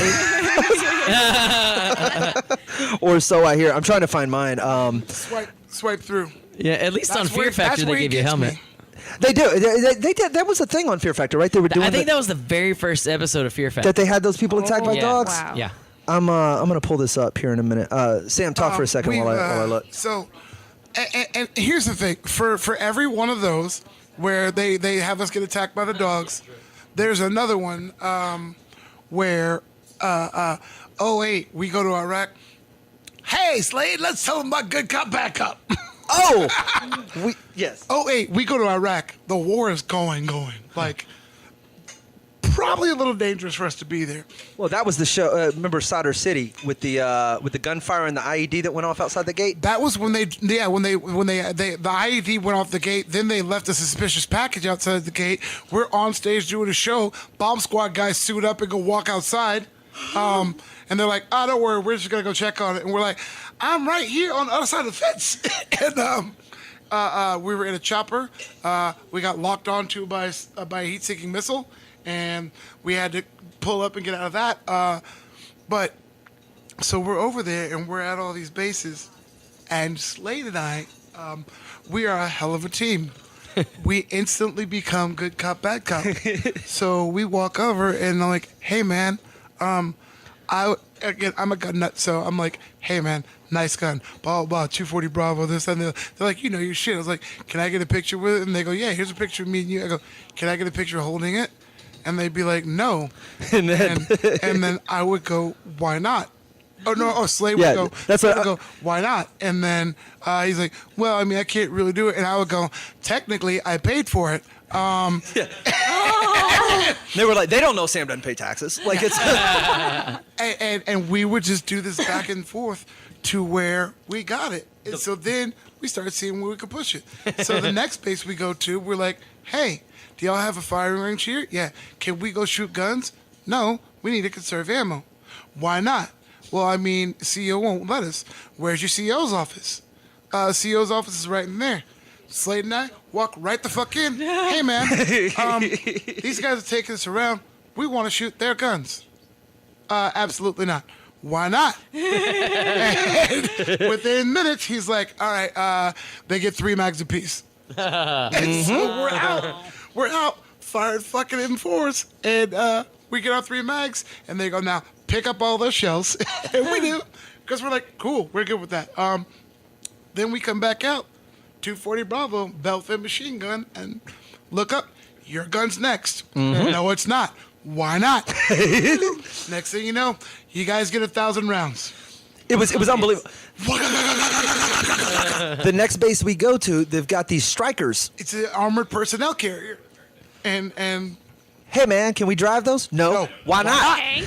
Or so I hear. I'm trying to find mine. Swipe through. Yeah, at least That's on Fear where- Factor that's they where give it you a gets helmet. me. They do. They did. That was a thing on Fear Factor, right? They were doing. I think that was the very first episode of Fear Factor. that they had those people attacked by yeah. dogs. Wow. Yeah. I'm gonna pull this up here in a minute. Sam, talk for a second while I look. So, and here's the thing: for every one of those where they have us get attacked by the dogs, there's another one where we go to Iraq. Hey, Slade, let's tell them about good cop, bad cop. Oh, yes. We go to Iraq. The war is going. Like, probably a little dangerous for us to be there. Well, that was the show. Remember Sadr City with the gunfire and the IED that went off outside the gate? That was when the IED went off the gate. Then they left a suspicious package outside the gate. We're on stage doing a show. Bomb squad guys suit up and go walk outside. And they're like, "Oh, don't worry, we're just gonna go check on it." And we're like, "I'm right here on the other side of the fence." And we were in a chopper. We got locked onto by a heat-seeking missile, and we had to pull up and get out of that. But so we're over there, and we're at all these bases, and Slade and I, we are a hell of a team. We instantly become good cop, bad cop. So we walk over, and I'm like, "Hey, man." I'm a gun nut, so I'm like, "Hey, man, nice gun, blah, blah, blah, 240 Bravo, this, and they're like, "You know your shit." I was like, "Can I get a picture with it?" And they go, "Yeah, here's a picture of me and you." I go, "Can I get a picture holding it?" And they'd be like, "No." And then I would go, "Why not?" Oh, no, Slade would go, "Why not?" And then he's like, "Well, I mean, I can't really do it." And I would go, "Technically, I paid for it." They were like, they don't know Sam doesn't pay taxes. Like it's and we would just do this back and forth to where we got it. And so then we started seeing where we could push it. So the next base we go to, we're like, "Hey, do y'all have a firing range here?" "Yeah." "Can we go shoot guns?" "No, we need to conserve ammo." "Why not?" "Well, I mean, CEO won't let us." "Where's your CEO's office?" CEO's office is right in there. Slade and I walk right the fuck in. "Hey, man, these guys are taking us around. We want to shoot their guns." "Absolutely not." "Why not?" And within minutes, he's like, "All right, they get 3 mags apiece." And so we're out, firing fucking M4s, and we get our 3 mags, and they go, "Now pick up all those shells." And we do, because we're like, "Cool, we're good with that." Then we come back out. 240 Bravo, belt-fed machine gun, and look up. Your gun's next. "No, it's not." "Why not?" Next thing you know, you guys get 1,000 rounds. It was unbelievable. The next base we go to, they've got these strikers. It's an armored personnel carrier, and "Hey, man, can we drive those?" No. "Why not?" Okay.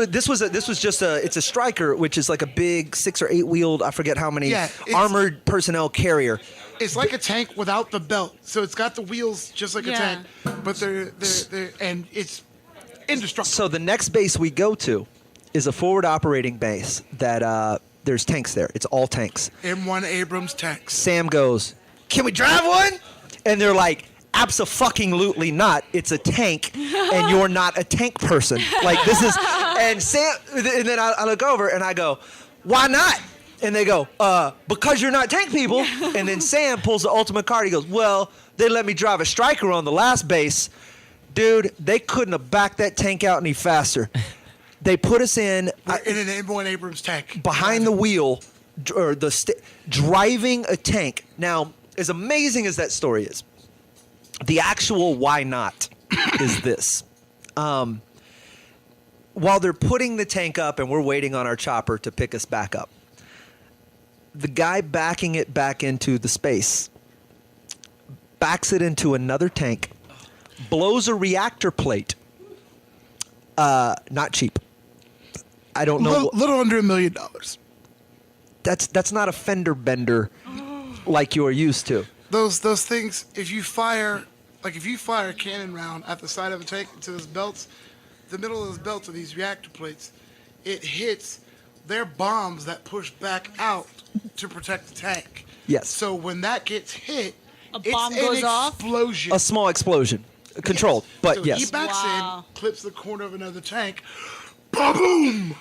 This was just it's a striker, which is like a big 6 or 8 wheeled, I forget how many, armored personnel carrier. It's like a tank without the belt, so it's got the wheels just like a tank, but they're and it's indestructible. So the next base we go to is a forward operating base that there's tanks there. It's all tanks. M1 Abrams tanks. Sam goes, "Can we drive one?" And they're like, Abso-fucking-lutely not. It's a tank, and you're not a tank person. Like, this is, and Sam, and then I look over and I go, why not? And they go, because you're not tank people. And then Sam pulls the ultimate card. He goes, well, they let me drive a striker on the last base. Dude, they couldn't have backed that tank out any faster. They put us in an M1 Abrams tank behind the wheel, or driving a tank. Now, as amazing as that story is, the actual why not is this. While they're putting the tank up and we're waiting on our chopper to pick us back up, the guy backing it back into the space backs it into another tank, blows a reactor plate. Not cheap. I don't know. Little under $1 million. That's not a fender bender like you're used to. Those things. If you fire a cannon round at the side of a tank into those belts, the middle of those belts are these reactor plates. It hits. They're bombs that push back out to protect the tank. Yes. So when that gets hit, bomb goes off? Explosion. A small explosion, controlled, but so yes. he backs in, clips the corner of another tank, boom.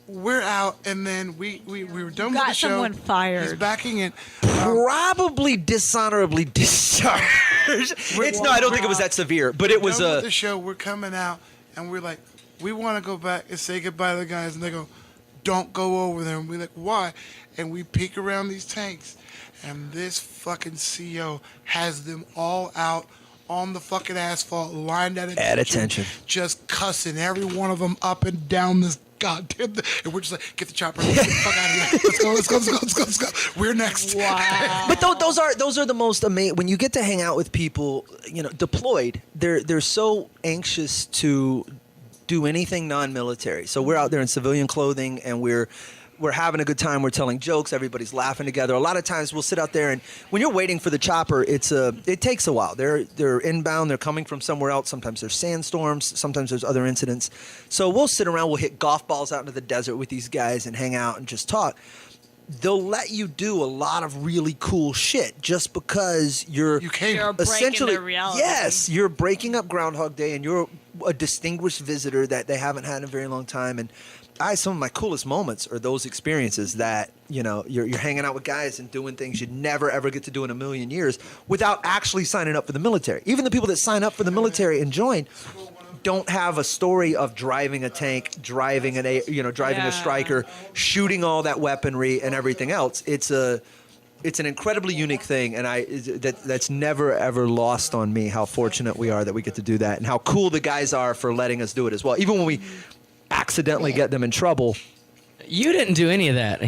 We're out, and then we were done with the show. Got someone fired. He's backing in. Probably dishonorably discharged. I don't think it was that severe, but it was the show. We're coming out, and we're like, we want to go back and say goodbye to the guys, and they go, don't go over there. And we're like, why? And we peek around these tanks, and this fucking CO has them all out on the fucking asphalt, lined at attention, just cussing every one of them up and down this goddamn thing. And we're just like, get the chopper, get the fuck out of here. Let's go. We're next. Wow. But those are the most amazing. When you get to hang out with people, deployed, they're so anxious to do anything non-military. So we're out there in civilian clothing, and we're having a good time. We're telling jokes. Everybody's laughing together. A lot of times we'll sit out there, and when you're waiting for the chopper, it takes a while. They're inbound. They're coming from somewhere else. Sometimes there's sandstorms. Sometimes there's other incidents. So we'll sit around. We'll hit golf balls out into the desert with these guys and hang out and just talk. They'll let you do a lot of really cool shit just because you're essentially their reality. Yes, you're breaking up Groundhog Day, and you're a distinguished visitor that they haven't had in a very long time. And some of my coolest moments are those experiences that, you're hanging out with guys and doing things you'd never, ever get to do in a million years without actually signing up for the military. Even the people that sign up for the military and join don't have a story of driving a tank, driving a striker, shooting all that weaponry and everything else. It's an incredibly unique thing, and that's never ever lost on me how fortunate we are that we get to do that, and how cool the guys are for letting us do it as well. Even when we accidentally get them in trouble. You didn't do any of that.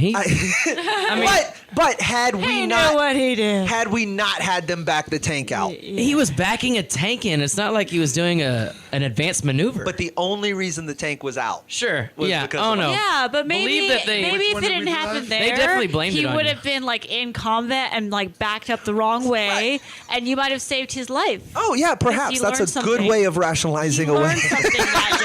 But had we not, what he did. Had we not had them back the tank out, he was backing a tank in. It's not like he was doing an advanced maneuver. But the only reason the tank was out, was because oh no, yeah, but maybe that maybe if it didn't happen there, they definitely blamed he it on would you. have been like in combat and like backed up the wrong way, and you might have saved his life. Oh yeah, perhaps that's a good way of rationalizing away. Something that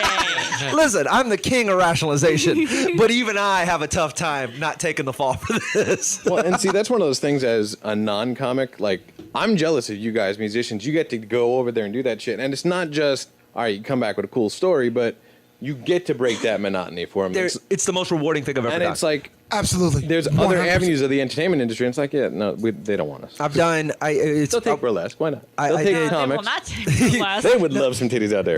day. Listen, I'm the king of rationalization, but even I have a tough time not taking the fall for this. Well, and see, that's one of those things as a non-comic. Like, I'm jealous of you guys, musicians. You get to go over there and do that shit. And it's not just, all right, you come back with a cool story, but you get to break that monotony for them. It's the most rewarding thing I've ever done. And it's like, absolutely. There's 100%. Other avenues of the entertainment industry. And it's like, yeah, no, they don't want us. I've done. They'll take burlesque. Why not? They'll take comics. They will not take burlesque. They would love some titties out there.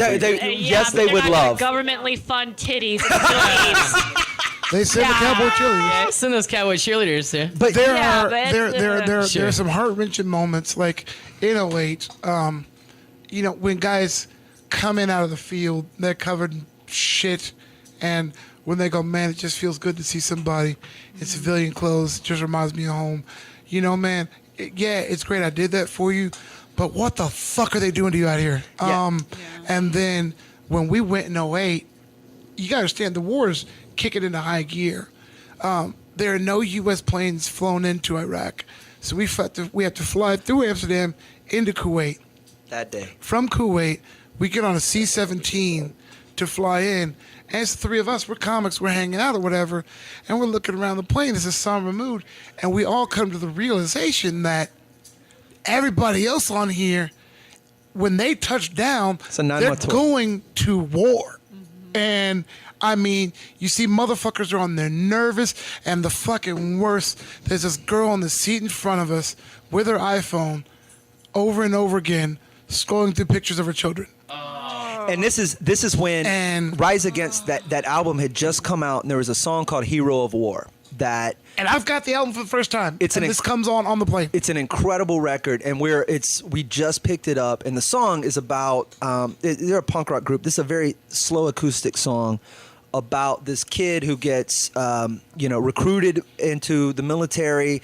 Yes, they would love governmentally fund titties. In the Philippines. They send the cowboy cheerleaders. Yeah, send those cowboy cheerleaders there. But there are some heart-wrenching moments, like in 08, when guys come in out of the field, they're covered in shit, and when they go, man, it just feels good to see somebody in civilian clothes. It just reminds me of home. Man, it's great. I did that for you, but what the fuck are they doing to you out here? And then when we went in 08, you got to understand the war is kicking into high gear. There are no U.S. planes flown into Iraq, so we have to fly through Amsterdam into Kuwait. That day. From Kuwait, we get on a C-17 to fly in, and it's the three of us. We're comics. We're hanging out or whatever, and we're looking around the plane. It's a somber mood, and we all come to the realization that everybody else on here, when they touch down, It's a they're 9-month tour. going to war. And I mean, you see motherfuckers are on there nervous, and the fucking worst, there's this girl on the seat in front of us with her iPhone over and over again, scrolling through pictures of her children. And this is when Rise Against that album had just come out, and there was a song called Hero of War that. And I've got the album for the first time. This comes on the plane. It's an incredible record, and we just picked it up, and the song is about they're a punk rock group. This is a very slow acoustic song about this kid who gets recruited into the military.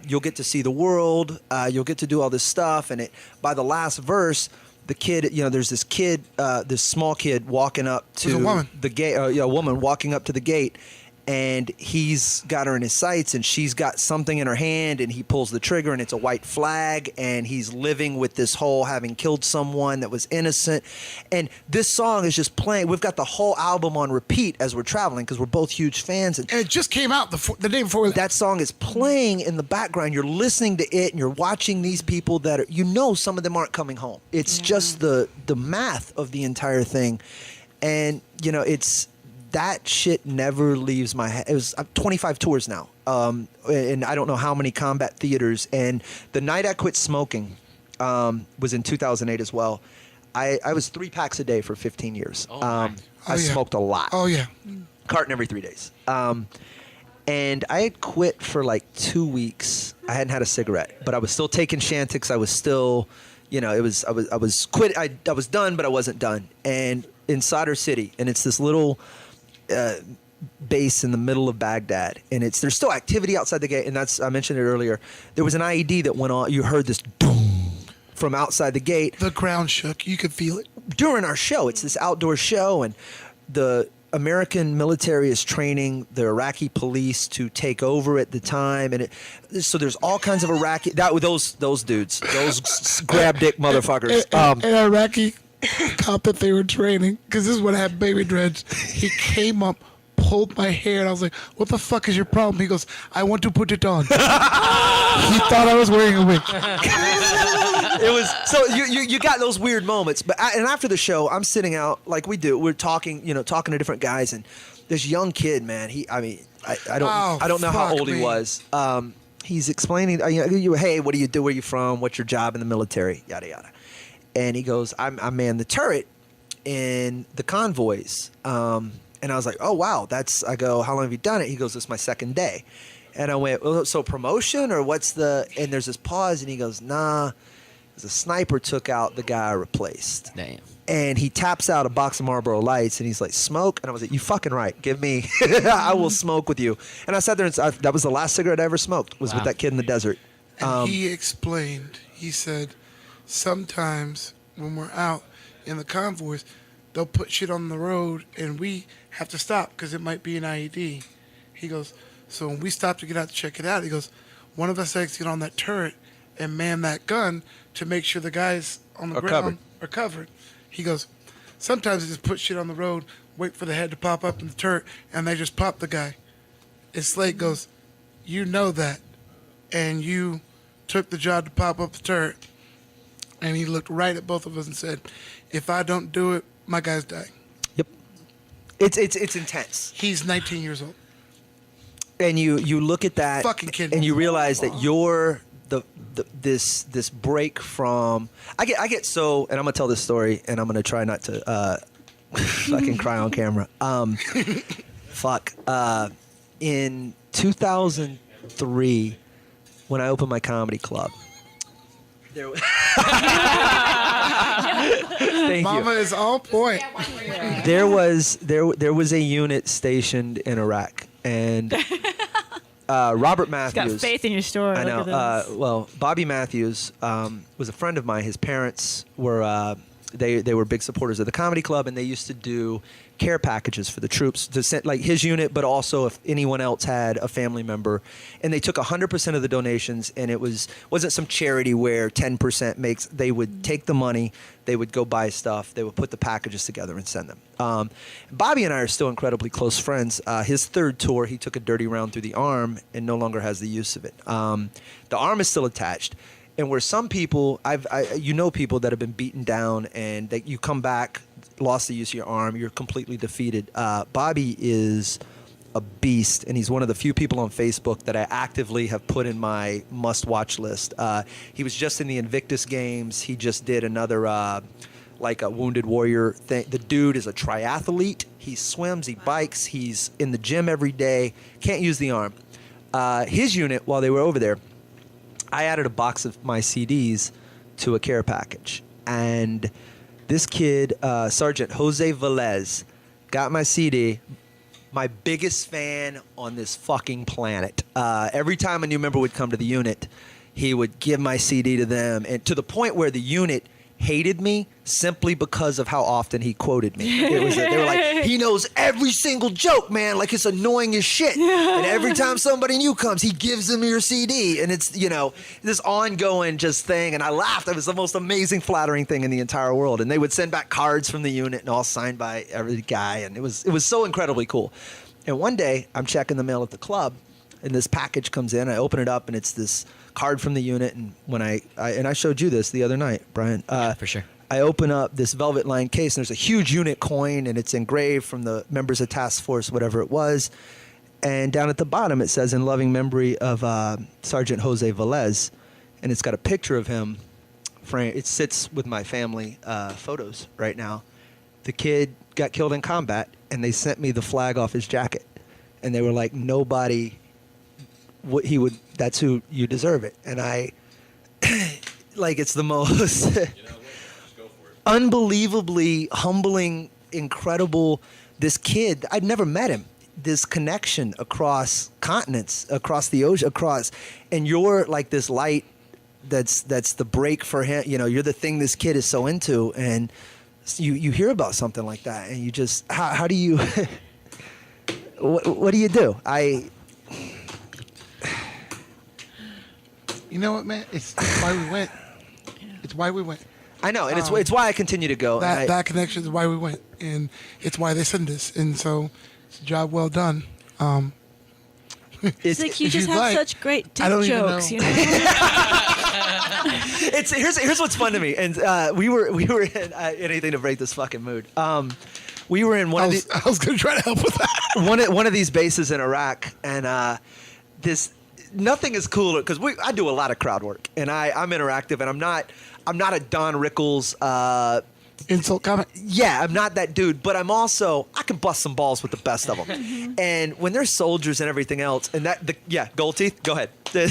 You'll get to see the world. You'll get to do all this stuff, and by the last verse, the kid, there's this kid, this small kid walking up to the gate. A woman walking up to the gate. And he's got her in his sights, and she's got something in her hand, and he pulls the trigger, and it's a white flag, and he's living with this whole having killed someone that was innocent. And this song is just playing. We've got the whole album on repeat as we're traveling because we're both huge fans. And it just came out the day before. That song is playing in the background. You're listening to it, and you're watching these people that are, some of them aren't coming home. It's just the math of the entire thing. And, it's... That shit never leaves my head. It was 25 tours now, and I don't know how many combat theaters. And the night I quit smoking was in 2008 as well. I was 3 packs a day for 15 years. I smoked a lot. Oh, yeah. Carton every 3 days. And I had quit for like 2 weeks. I hadn't had a cigarette, but I was still taking Chantix. I was still, I was quit. I was done, but I wasn't done. And in Sadr City, and it's this little base in the middle of Baghdad, and there's still activity outside the gate, and I mentioned it earlier. There was an IED that went on. You heard this boom from outside the gate. The ground shook. You could feel it during our show. It's this outdoor show, and the American military is training the Iraqi police to take over at the time, and so there's all kinds of Iraqi those dudes, those grab dick motherfuckers. An Iraqi cop that they were training, because this is what happened, Baby Dreads. He came up, pulled my hair, and I was like, "What the fuck is your problem?" He goes, "I want to put it on." He thought I was wearing a wig. It was so you got those weird moments, and after the show, I'm sitting out like we do. We're talking to different guys, and this young kid, man. I don't know how old he was. He's explaining, hey, what do you do? Where you from? What's your job in the military? Yada yada. And he goes, I man the turret in the convoys. And I was like, oh wow, I go, how long have you done it? He goes, this is my second day. And I went, well, so promotion or what's and there's this pause, and he goes, nah. The sniper took out the guy I replaced. Damn. And he taps out a box of Marlboro Lights, and he's like, smoke? And I was like, you fucking right. Give me. I will smoke with you. And I sat there, and that was the last cigarette I ever smoked, was with that kid in the desert. And he explained, he said, sometimes when we're out in the convoys, they'll put shit on the road, and we have to stop because it might be an IED. He goes, so when we stop to get out to check it out, he goes, one of us has to get on that turret and man that gun to make sure the guys on the ground are covered. He goes, sometimes they just put shit on the road, wait for the head to pop up in the turret, and they just pop the guy. And Slate goes, you know that, and you took the job to pop up the turret. And he looked right at both of us and said, if I don't do it, my guy's dying. Yep. It's intense. He's 19 years old. And you look at that, fucking kid, and you realize that you're this break from. I get so, and I'm gonna tell this story, and I'm gonna try not to fucking cry on camera. In 2003, when I opened my comedy club, there was. Thank Mama you. is on point. There was a unit stationed in Iraq, and Robert Matthews. Got faith in your story. I know. Look at this. Well, Bobby Matthews was a friend of mine. His parents were they were big supporters of the comedy club, and they used to do care packages for the troops to send, like his unit, but also if anyone else had a family member. And they took 100% of the donations, and it wasn't some charity where 10% makes. They would take the money, they would go buy stuff, they would put the packages together and send them. Bobby and I are still incredibly close friends. His third tour, he took a dirty round through the arm and no longer has the use of it. The arm is still attached. And where some people, people that have been beaten down and that you come back, lost the use of your arm, you're completely defeated. Bobby is a beast, and he's one of the few people on Facebook that I actively have put in my must-watch list. He was just in the Invictus Games. He just did another, like a Wounded Warrior thing. The dude is a triathlete. He swims, he bikes, he's in the gym every day, can't use the arm. His unit, while they were over there, I added a box of my CDs to a care package. And this kid, Sergeant Jose Velez, got my CD. My biggest fan on this fucking planet. Every time a new member would come to the unit, he would give my CD to them. And to the point where the unit hated me simply because of how often he quoted me. They were like, he knows every single joke, man. Like, it's annoying as shit. And every time somebody new comes, he gives them your CD. And it's, this ongoing just thing. And I laughed. It was the most amazing, flattering thing in the entire world. And they would send back cards from the unit and all signed by every guy. And it was so incredibly cool. And one day, I'm checking the mail at the club, and this package comes in. I open it up, and it's this card from the unit. And when I showed you this the other night, Brian. For sure. I open up this velvet lined case, and there's a huge unit coin, and it's engraved from the members of Task Force, whatever it was. And down at the bottom, it says, in loving memory of Sergeant Jose Velez. And it's got a picture of him. It sits with my family photos right now. The kid got killed in combat, and they sent me the flag off his jacket. And they were like, that's who you deserve it. And I, like, it's the most unbelievably humbling, incredible, this kid, I'd never met him, this connection across continents, across the ocean, and you're like this light that's the break for him. You're the thing this kid is so into, and you hear about something like that, and you just, how do you, what do you do? You know what, man? It's why we went. It's why we went. I know, and it's why I continue to go. That connection is why we went, and it's why they send us. And so, it's a job well done. It's like you just have such great dick jokes, Here's what's fun to me, and we were in anything to break this fucking mood. We were in one of these. I was going to try to help with that. One of these bases in Iraq, and nothing is cooler because I do a lot of crowd work, and I'm interactive, and I'm not a Don Rickles insult comment. Yeah, I'm not that dude, but I can bust some balls with the best of them. And when they're soldiers and everything else, and gold teeth, go ahead. No,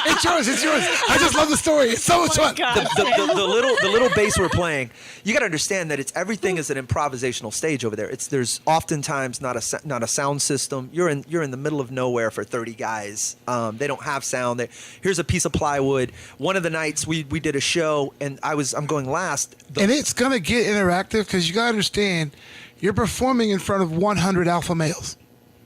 it's yours. I just love the story. It's so much fun. The little bass we're playing, you got to understand that everything is an improvisational stage over there. There's oftentimes not a sound system. You're in the middle of nowhere for 30 guys. They don't have sound. Here's a piece of plywood. One of the nights we did a show, and I'm going last. And it's gonna get interactive because you gotta understand, you're performing in front of 100 alpha males.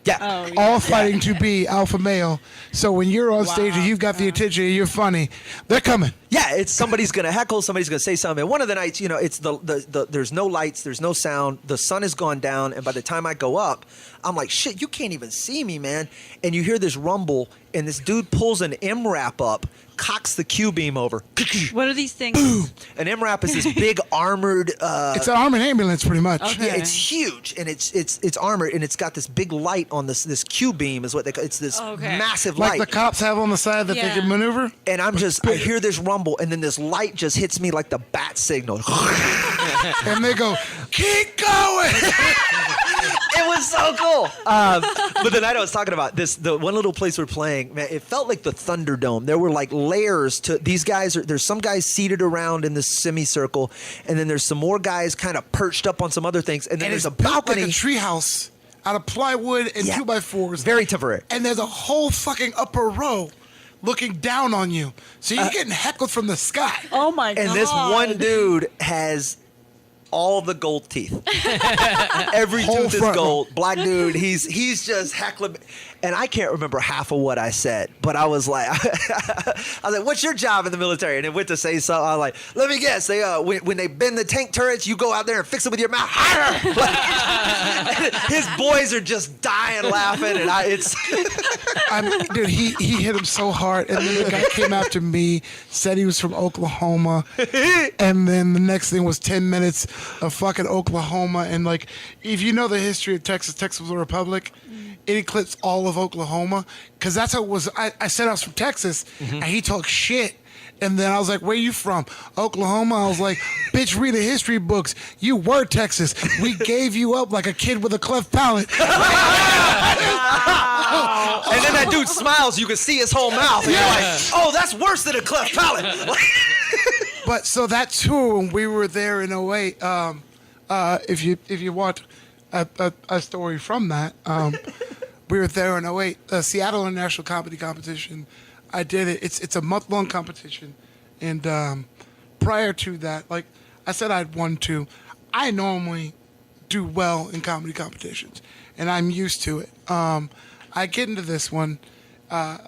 Yeah. All fighting to be alpha male. So when you're on stage and you've got the attention and you're funny, they're coming. Yeah, it's somebody's gonna heckle, somebody's gonna say something. And one of the nights, it's there's no lights, there's no sound, the sun has gone down, and by the time I go up, I'm like, shit, you can't even see me, man. And you hear this rumble, and this dude pulls an MRAP up, cocks the Q-beam over. What are these things? Boom! An MRAP is this big armored. It's an armored ambulance, pretty much. Okay. Yeah, it's huge, and it's armored, and it's got this big light on this Q-beam is what they call. It's this massive light, like the cops have on the side that they can maneuver. And I hear this rumble, and then this light just hits me like the bat signal. And they go, keep going. It was so cool. But the night I was talking about, the one little place we're playing, man, it felt like the Thunderdome. There were like layers to these guys. There's some guys seated around in this semicircle, and then there's some more guys kind of perched up on some other things, and then there's a balcony, like a treehouse out of plywood and 2x4s. Very temporary. And there's a whole fucking upper row looking down on you. So you're getting heckled from the sky. Oh my God. And this one dude has all the gold teeth. Every Whole tooth is front gold. Black dude, he's just heckling. And I can't remember half of what I said, but I was like, what's your job in the military? And it went to say something. I was like, let me guess. They when they bend the tank turrets, you go out there and fix it with your mouth. His boys are just dying laughing, and dude, he hit him so hard, and then the guy came after me, said he was from Oklahoma, and then the next thing was 10 minutes of fucking Oklahoma, and like, if you know the history of Texas was a republic. It eclipsed all of Oklahoma because that's how it was. I said I was from Texas, and he talked shit. And then I was like, where you from? Oklahoma. I was like, bitch, read the history books. You were Texas. We gave you up like a kid with a cleft palate. And then that dude smiles. You can see his whole mouth. And you're like, oh, that's worse than a cleft palate. But so that tour, when we were there in 08, if you want a story from that, we were there in 08, Seattle International Comedy Competition. I did it. It's a month-long competition. And prior to that, like I said, I'd won 2. I normally do well in comedy competitions, and I'm used to it. I get into this one. The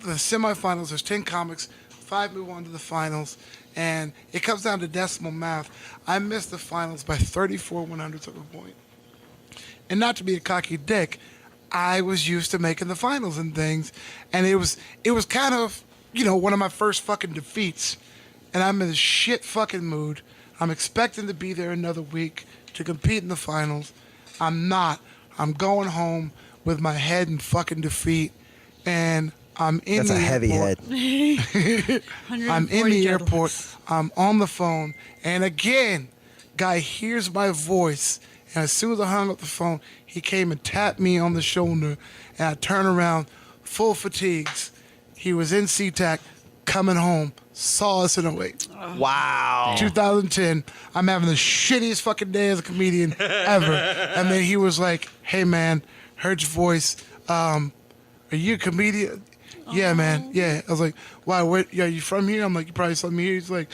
semifinals, there's 10 comics, 5 move on to the finals, and it comes down to decimal math. I missed the finals by 34 100ths of a point. And not to be a cocky dick, I was used to making the finals and things, and it was kind of, one of my first fucking defeats, and I'm in a shit fucking mood. I'm expecting to be there another week to compete in the finals. I'm not. I'm going home with my head in fucking defeat, and I'm in That's the a heavy airport. head. I'm in the airport. I'm on the phone, and again, guy hears my voice, and as soon as I hung up the phone, he came and tapped me on the shoulder, and I turned around, full fatigues. He was in SeaTac, coming home, saw us in 08. Wow. 2010. I'm having the shittiest fucking day as a comedian ever. And then he was like, hey, man, heard your voice. Are you a comedian? Yeah, man. Yeah. I was like, why? Are you from here? I'm like, you probably saw me here. He's like,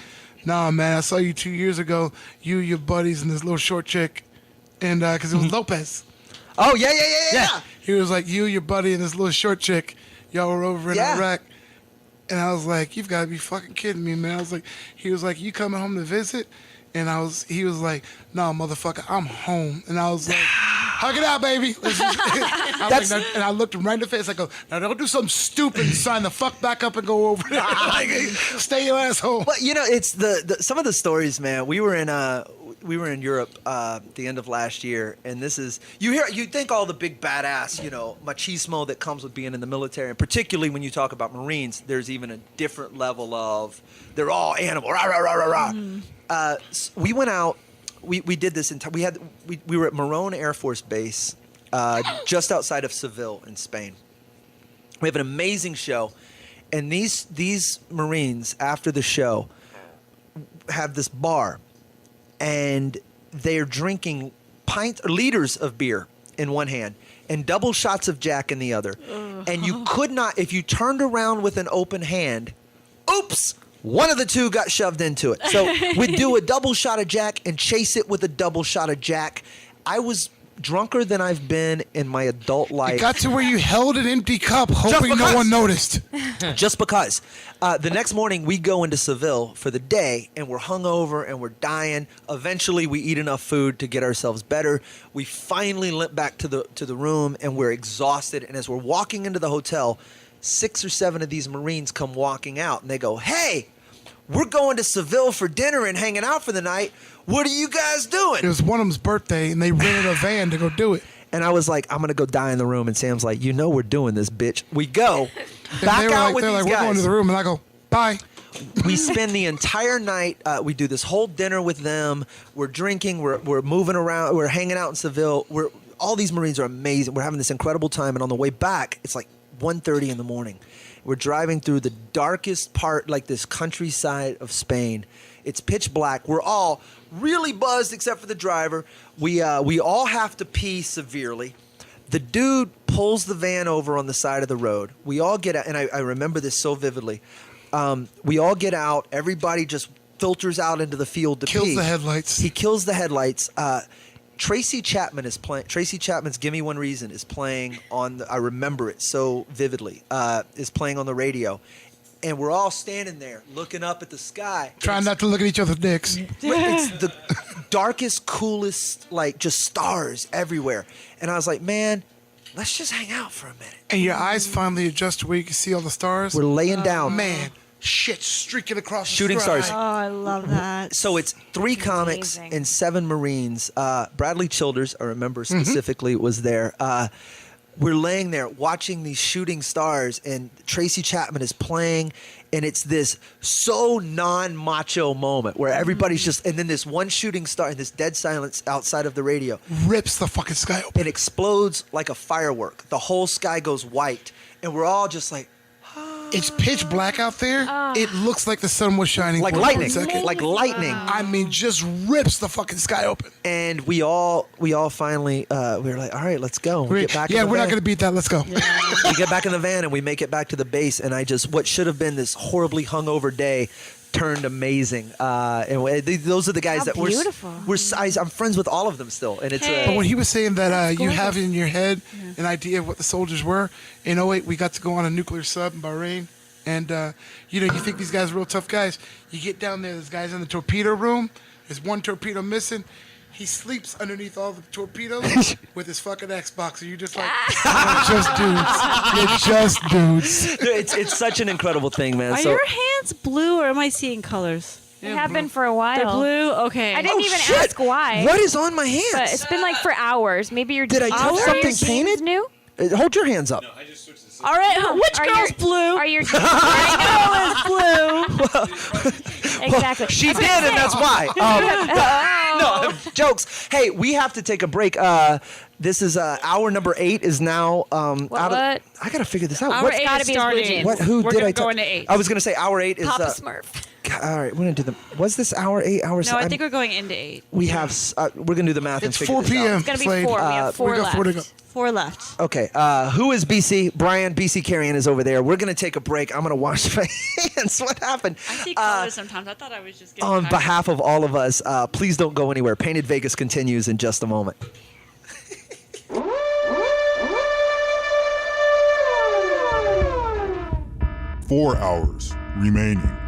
nah, man, I saw you 2 years ago. You, your buddies, and this little short chick. And because it was Lopez. Oh, yeah. He was like, you, your buddy, and this little short chick, y'all were over in Iraq. And I was like, you've got to be fucking kidding me, man. He was like, you coming home to visit? And he was like, no, motherfucker, I'm home. And I was like, hug it out, baby. And I looked him right in the face. I go, now don't do something stupid and sign the fuck back up and go over there. Stay your ass home. But it's the some of the stories, man. We were in Europe the end of last year, and this is you think all the big badass machismo that comes with being in the military, and particularly when you talk about Marines, there's even a different level of they're all animal. Rah, rah, rah, rah, rah. We went out. We did this. We were at Morón Air Force Base, just outside of Seville in Spain. We have an amazing show, and these Marines after the show have this bar. And they're drinking liters of beer in one hand and double shots of Jack in the other. And you could not, if you turned around with an open hand, oops, one of the two got shoved into it. So we'd do a double shot of Jack and chase it with a double shot of Jack. I was drunker than I've been in my adult life. It got to where you held an empty cup hoping no one noticed. Just because. The next morning, we go into Seville for the day, and we're hungover, and we're dying. Eventually, we eat enough food to get ourselves better. We finally limp back to the room, and we're exhausted. And as we're walking into the hotel, 6 or 7 of these Marines come walking out, and they go, hey, we're going to Seville for dinner and hanging out for the night. What are you guys doing? It was one of them's birthday, and they rented a van to go do it. And I was like, I'm going to go die in the room. And Sam's like, we're doing this, bitch. We go back out with these guys. We're going to the room. And I go, bye. We spend the entire night. We do this whole dinner with them. We're drinking. We're moving around. We're hanging out in Seville. All these Marines are amazing. We're having this incredible time. And on the way back, it's like 1:30 in the morning. We're driving through the darkest part, like this countryside of Spain. It's pitch black. We're all really buzzed except for the driver. We all have to pee severely. The dude pulls the van over on the side of the road. We all get out, and I remember this so vividly. We all get out. Everybody just filters out into the field to Kills pee. the headlights. He kills the headlights. Tracy Chapman is playing. Tracy Chapman's "Give Me One Reason" is playing on. I remember it so vividly. Is playing on the radio, and we're all standing there looking up at the sky, Trying not to look at each other's dicks. It's the darkest, coolest, like just stars everywhere. And I was like, man, let's just hang out for a minute. And your eyes finally adjust to where you can see all the stars. We're laying down. Man, shit streaking across Shooting the sky. stars. Oh, I love that. So it's 3 comics amazing. and 7 Marines. Bradley Childers, I remember specifically, was there. We're laying there watching these shooting stars, and Tracy Chapman is playing, and it's this so non-macho moment where everybody's just, and then this one shooting star in this dead silence outside of the radio Rips the fucking sky open. and explodes like a firework. The whole sky goes white, and we're all just like, It's pitch black out there. It looks like the sun was shining. like for a lightning, second. like lightning. I mean, just rips the fucking sky open. And we all finally, we were like, all right, let's go. We get back in Yeah, the we're not van. going to beat that. Let's go. We get back in the van and we make it back to the base, and what should have been this horribly hungover day turned amazing. Those are the guys How that beautiful. I'm friends with all of them still, and it's But when he was saying that you have in your head an idea of what the soldiers were, in 08 we got to go on a nuclear sub in Bahrain, and you think these guys are real tough guys. You get down there, there's guys in the torpedo room. There's one torpedo missing. He sleeps underneath all the torpedoes with his fucking Xbox. And you're just like, you're just dudes. You're just dudes. it's such an incredible thing, man. Are So your hands blue or am I seeing colors? They have been for a while. They're blue? Okay. I didn't even shit. ask why. What is on my hands? But it's been like for hours. Maybe you're. Did I touch are your something jeans painted? New? Hold your hands up. All right. Which Are girl's your- blue? Are your Girl is blue. exactly? She That's did, what I'm and that's saying. why. No, jokes. Hey, we have to take a break. This is hour number 8 is now out of. What? I gotta figure this out. Hour What- 8 gotta is be his starting. blue jeans. What? Who We're did gonna I? go into 8. I was gonna say hour 8 is. Papa Smurf. God, all right, we're gonna do the. Was this hour 8? Hour No, 7? I think we're going into 8. we have. We're gonna do the math and It's figure 4 this p.m. out. It's gonna be Slade. 4. We have 4 we got left. 4 to go. 4 left. Okay, who is BC? Brian, BC Carrion is over there. We're gonna take a break. I'm gonna wash my hands. What happened? I see colors sometimes. I thought I was just getting On tired. behalf of all of us, please don't go anywhere. Painted Vegas continues in just a moment. 4 hours remaining.